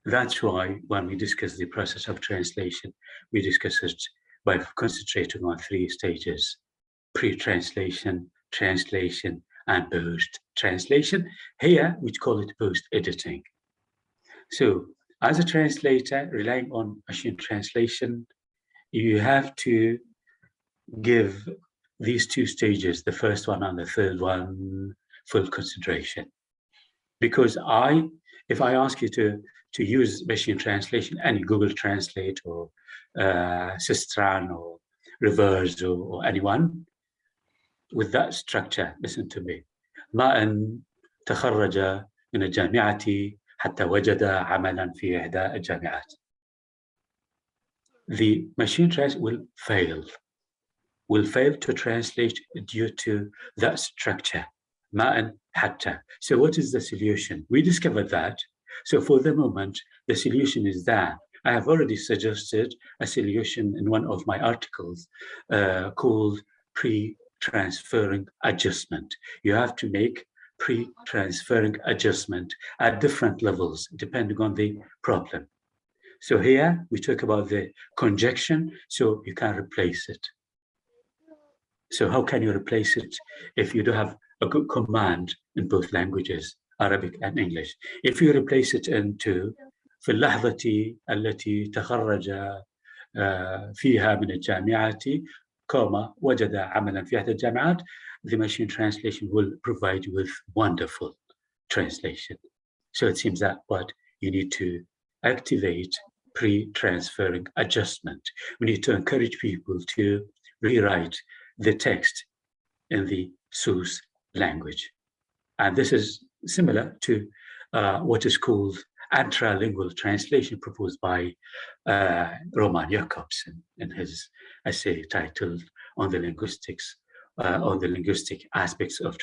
That's why when we discuss the process of translation, we discuss it by concentrating on 3 stages: pre-translation, translation, and post-translation. Here, we call it post-editing. So as a translator, relying on machine translation, you have to give these 2 stages, the first one and the third one, full consideration. Because if I ask you to use machine translation, any Google Translate or Sistran or Reverse or anyone, with that structure, listen to me. ما أن تخرج من الجامعة حتى وجد عملا في إحدى الجامعات. The machine translation will fail to translate due to that structure. ماء حتى. So what is the solution? We discovered that. So for the moment, the solution is that I have already suggested a solution in one of my articles called pre-transferring adjustment. You have to make pre-transferring adjustment at different levels, depending on the problem. So here we talk about the conjunction, so you can replace it. So how can you replace it if you don't have a good command in both languages, Arabic and English? If you replace it into في اللحظة التي تخرج فيها من الجامعة وجد عملا في إحدى الجامعات, the machine translation will provide you with wonderful translation. So it seems that what you need to activate pre-transferring adjustment. We need to encourage people to rewrite the text in the source language. And this is similar to what is called intralingual translation proposed by Roman Jakobson in his essay titled on the linguistic aspects of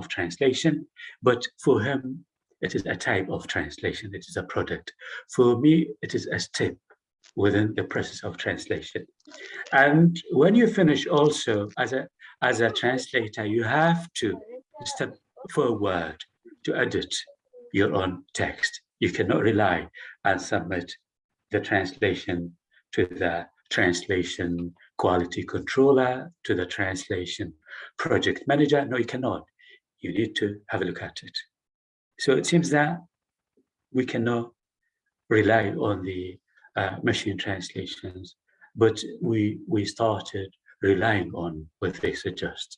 translation. But for him, it is a type of translation. It is a product. For me, it is a step within the process of translation. And when you finish also as a translator, you have to step forward to edit your own text. You cannot rely and submit the translation to the translation quality controller, to the translation project manager. No, you cannot. You need to have a look at it. So it seems that we cannot rely on the machine translations, but we started relying on what they suggest.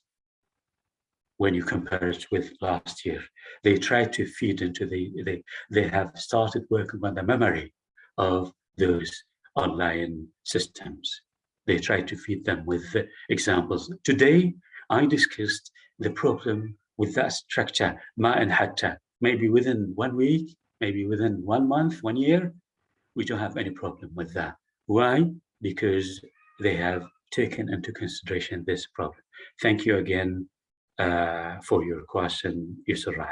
When you compare it with last year, they try to feed into they have started working on the memory of those online systems. They try to feed them with examples. Today, I discussed the problem with that structure, ma and hatta. Maybe within 1 week, maybe within 1 month, 1 year, we don't have any problem with that. Why? Because they have taken into consideration this problem. Thank you again for your question, Yusur.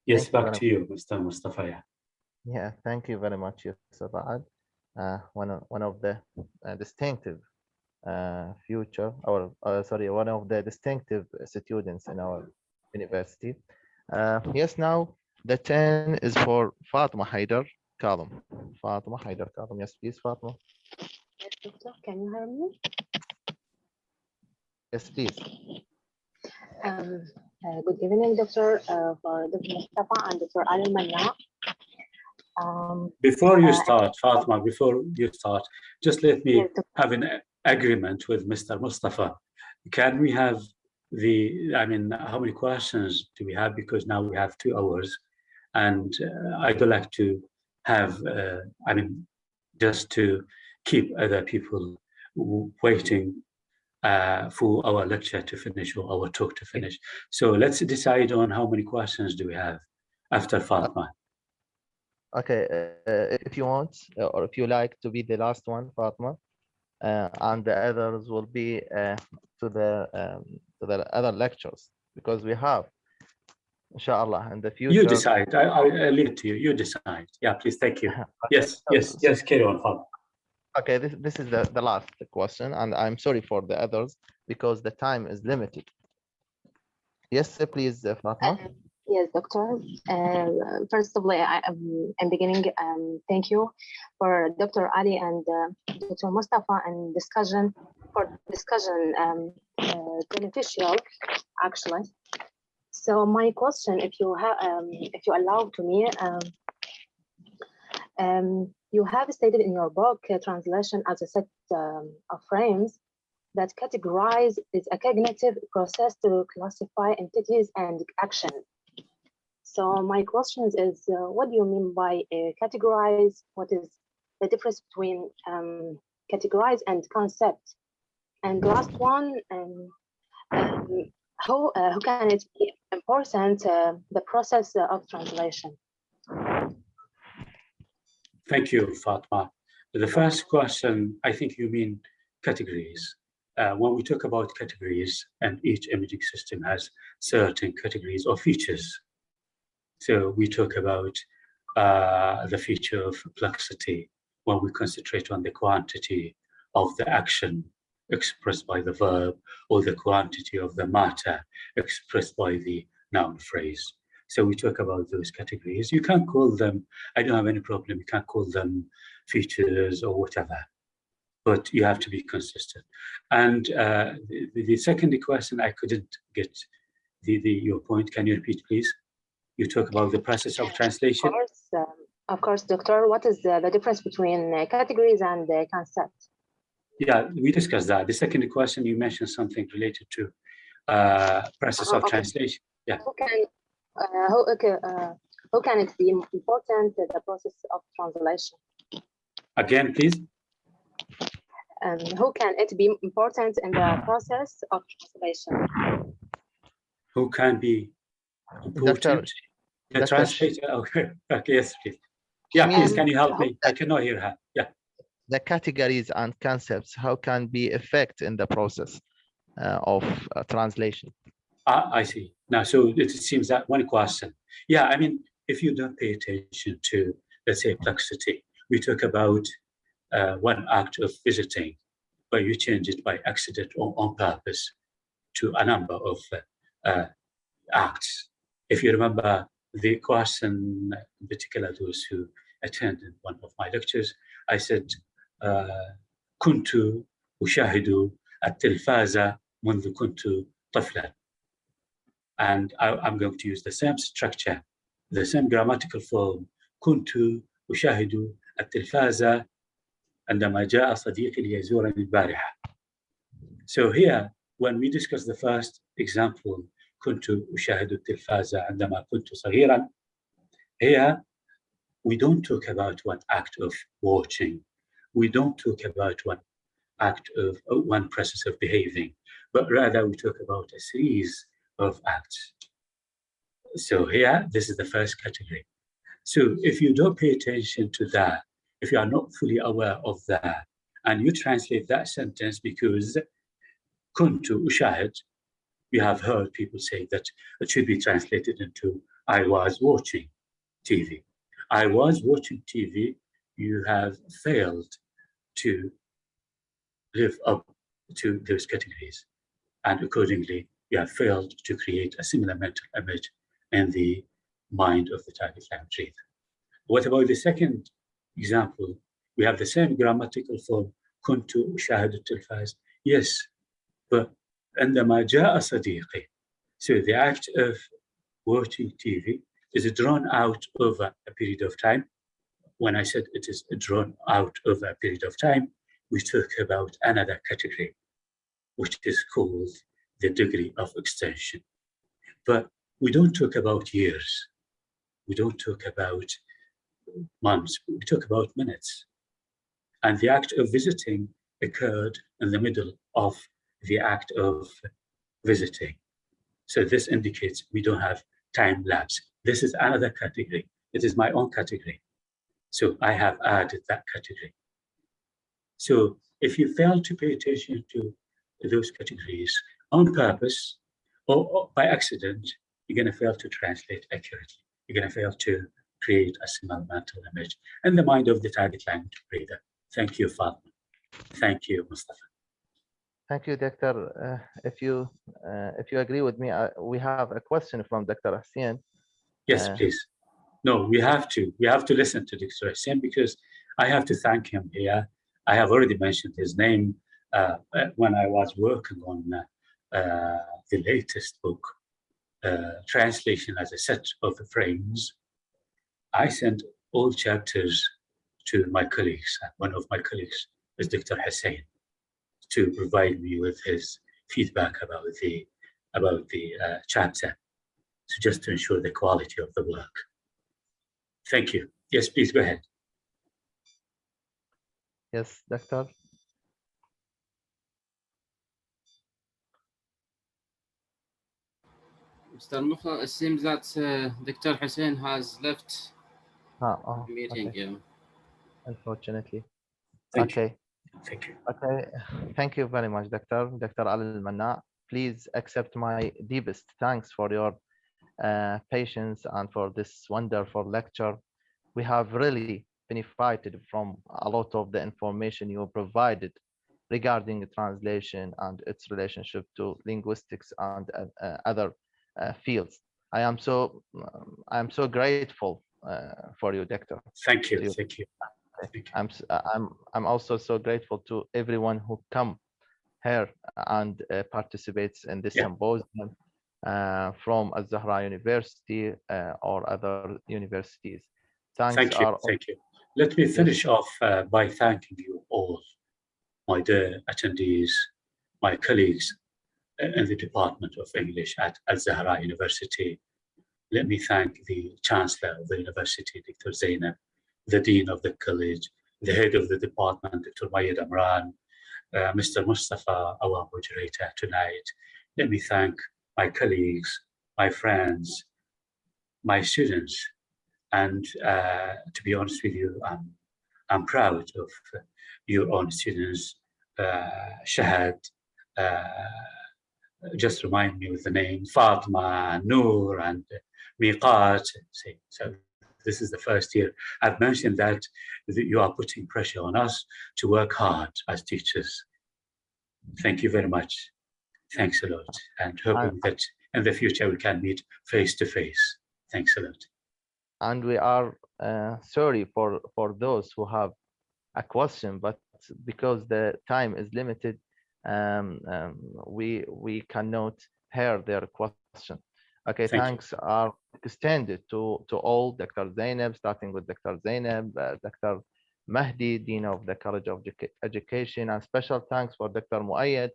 Yes, back to you, Mr. Mustafa. Yeah, thank you very much, Yusuf Saad. One of the distinctive future, or sorry, one of the distinctive students in our university. Yes, now the 10 is for Fatima Haider Kalam. Fatima Haider Kalam. Yes, please, Fatima. Yes, doctor, can you hear me? Yes, please. Good evening, doctor, for Dr. Mustafa and Dr. Almana. Before you start, Fatima, before you start, just let me have an agreement with Mr. Mustafa. Can we have how many questions do we have? Because now we have 2 hours, and I don't like to have, just to keep other people waiting for our lecture to finish or our talk to finish. So let's decide on how many questions do we have after Fatima. Okay, if you want, or if you like to be the last one, Fatma, and the others will be to the other lectures, because we have, inshallah, in the future. You decide. I leave it to you. You decide. Yeah, please. Thank you. Yes, yes. Carry on, Fatma. Okay, this is the last question, and I'm sorry for the others because the time is limited. Yes, please, Fatma. Yes, doctor. First of all, I'm beginning. Thank you for Dr. Ali and Dr. Mustafa and discussion beneficial actually. So my question, if you allow to me, you have stated in your book translation as a set of frames that categorize is a cognitive process to classify entities and action. So my question is, what do you mean by categorize? What is the difference between categorize and concept? And last one, how can it be important, the process of translation? Thank you, Fatma. The first question, I think you mean categories. When we talk about categories, and each imaging system has certain categories or features. So we talk about the feature of plexity when we concentrate on the quantity of the action expressed by the verb, or the quantity of the matter expressed by the noun phrase. So we talk about those categories. You can call them, I don't have any problem, you can call them features or whatever, but you have to be consistent. And the second question, I couldn't get your point. Can you repeat, please? You talk about the process of translation. Of course, doctor. What is the difference between categories and concept? Yeah, we discussed that. The second question, you mentioned something related to process of translation. Yeah. How can it be important, the process of translation? Again, please. How can it be important in the process of translation? Who can be important? The translator. Okay. Okay. Yes, please. Yeah, please. Can you help me? I cannot hear her. Yeah. The categories and concepts, how can be effect in the process of translation? I see. Now, so it seems that one question. Yeah, I mean, if you don't pay attention to, let's say, plexity, we talk about one act of visiting, but you change it by accident or on purpose to a number of acts. If you remember the question, in particular those who attended one of my lectures, I said, كنت أشاهد التلفاز منذ كنت طفلا. And I'm going to use the same structure, the same grammatical form. كنت أشاهد التلفاز عندما جاء صديقي ليزورني البارحة. So here, when we discuss the first example, كنت أشاهد التلفاز عندما كنت صغيرا, here we don't talk about one act of watching. We don't talk about one act of one process of behaving, but rather we talk about a series of acts. So here, this is the first category. So if you don't pay attention to that, if you are not fully aware of that, and you translate that sentence because كنت أشاهد, you have heard people say that it should be translated into I was watching TV. I was watching TV, you have failed to live up to those categories. And accordingly, you have failed to create a similar mental image in the mind of the target language reader. What about the second example? We have the same grammatical form, كنت أشاهد التلفاز. Yes, but عندما جاء صديقي. So the act of watching TV is drawn out over a period of time. When I said it is drawn out over a period of time, we talk about another category, which is called the degree of extension. But we don't talk about years. We don't talk about months. We talk about minutes. And the act of visiting occurred in the middle of the act of visiting. So this indicates we don't have time lapse. This is another category. It is my own category. So I have added that category. So if you fail to pay attention to those categories on purpose or by accident, you're going to fail to translate accurately. You're going to fail to create a similar mental image in the mind of the target language reader. Thank you, Fatima. Thank you, Mustafa. Thank you, Doctor. If you agree with me, we have a question from Dr. Hussein. Yes, please. No, we have to listen to Dr. Hussein because I have to thank him here. I have already mentioned his name when I was working on the latest book, Translation as a Set of Frames. I sent all chapters to my colleagues. One of my colleagues is Dr. Hussein, to provide me with his feedback about the chapter, so just to ensure the quality of the work. Thank you. Yes, please go ahead. Yes, Doctor. Mr. Mufa, it seems that Dr. Hussein has left the meeting. Okay. Yeah. Unfortunately. Thank okay. You. Thank you. Okay. Thank you very much, Dr. Al-Manna. Please accept my deepest thanks for your patience and for this wonderful lecture. We have really benefited from a lot of the information you provided regarding the translation and its relationship to linguistics and other fields. I am so grateful for you, Doctor. Thank you. Thank you. I'm also so grateful to everyone who come here and participates in this symposium from Al-Zahraa University or other universities. Thank you. Thank you. Let me finish off by thanking you all, my dear attendees, my colleagues in the Department of English at Al-Zahraa University. Let me thank the Chancellor of the University, Dr. Zainab, the Dean of the College, the Head of the Department, Dr.Muayyad Amran, Mr. Mustafa, our moderator tonight. Let me thank my colleagues, my friends, my students, and to be honest with you, I'm proud of your own students. Shahad, just remind me with the name, Fatima, Noor, and Miqat. So this is the first year. I've mentioned that you are putting pressure on us to work hard as teachers. Thank you very much. Thanks a lot. And hoping that in the future we can meet face to face. Thanks a lot. And we are sorry for those who have a question, but because the time is limited, we cannot hear their question. Okay, thanks are extended to all, Dr. Zainab, starting with Dr. Zainab, Dr. Mahdi, Dean of the College of Education, and special thanks for Dr. Muayyad,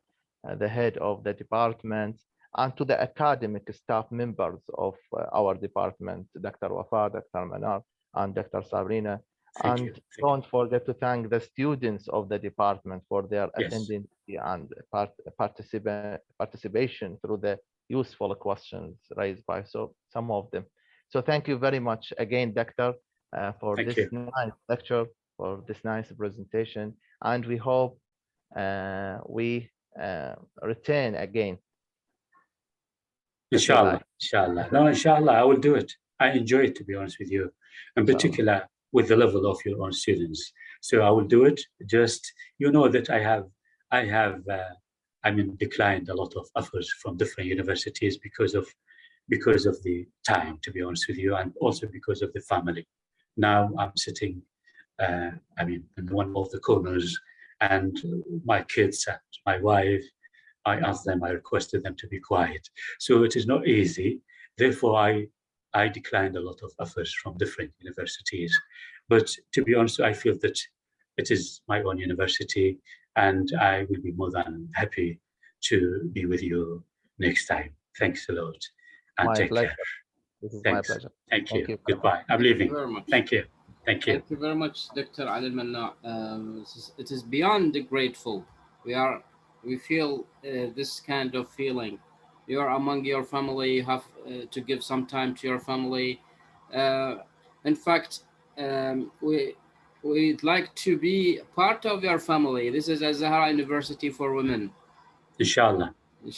the head of the department, and to the academic staff members of our department, Dr. Wafa, Dr. Manar, and Dr. Sabrina. And don't forget to thank the students of the department for their attendance and participation through the useful questions raised by some of them. So thank you very much again, Doctor, for this nice lecture, for this nice presentation. And we hope we return again. Inshallah, inshallah. No, inshallah, I will do it. I enjoy it, to be honest with you, in particular with the level of your own students. So I will do it. Just, you know that I have declined a lot of offers from different universities because of the time, to be honest with you, and also because of the family. Now I'm sitting, in one of the corners, and my kids and my wife, I asked them, I requested them to be quiet. So it is not easy. Therefore, I declined a lot of offers from different universities. But to be honest, I feel that it is my own university, and I will be more than happy to be with you next time. Thanks a lot, and take care. This is Thanks. my pleasure. Thank you. Goodbye. I'm leaving. Very much. Thank you. Thank you. Thank you very much, Dr.Ali Al-Manna. It is beyond grateful. We feel this kind of feeling. You are among your family. You have to give some time to your family. In fact, we'd like to be part of your family. This is Al-Zahraa University for Women. Inshallah.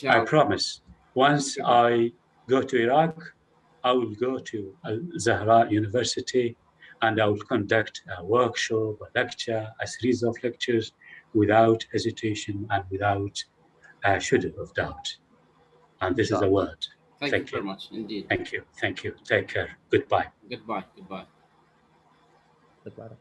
I promise. Once I go to Iraq, I will go to Al-Zahraa University, and I will conduct a workshop, a lecture, a series of lectures without hesitation and without a shadow of doubt. And this is a word. Thank you very much indeed. Thank you. Thank you. Take care. Goodbye. Goodbye. Goodbye. Goodbye.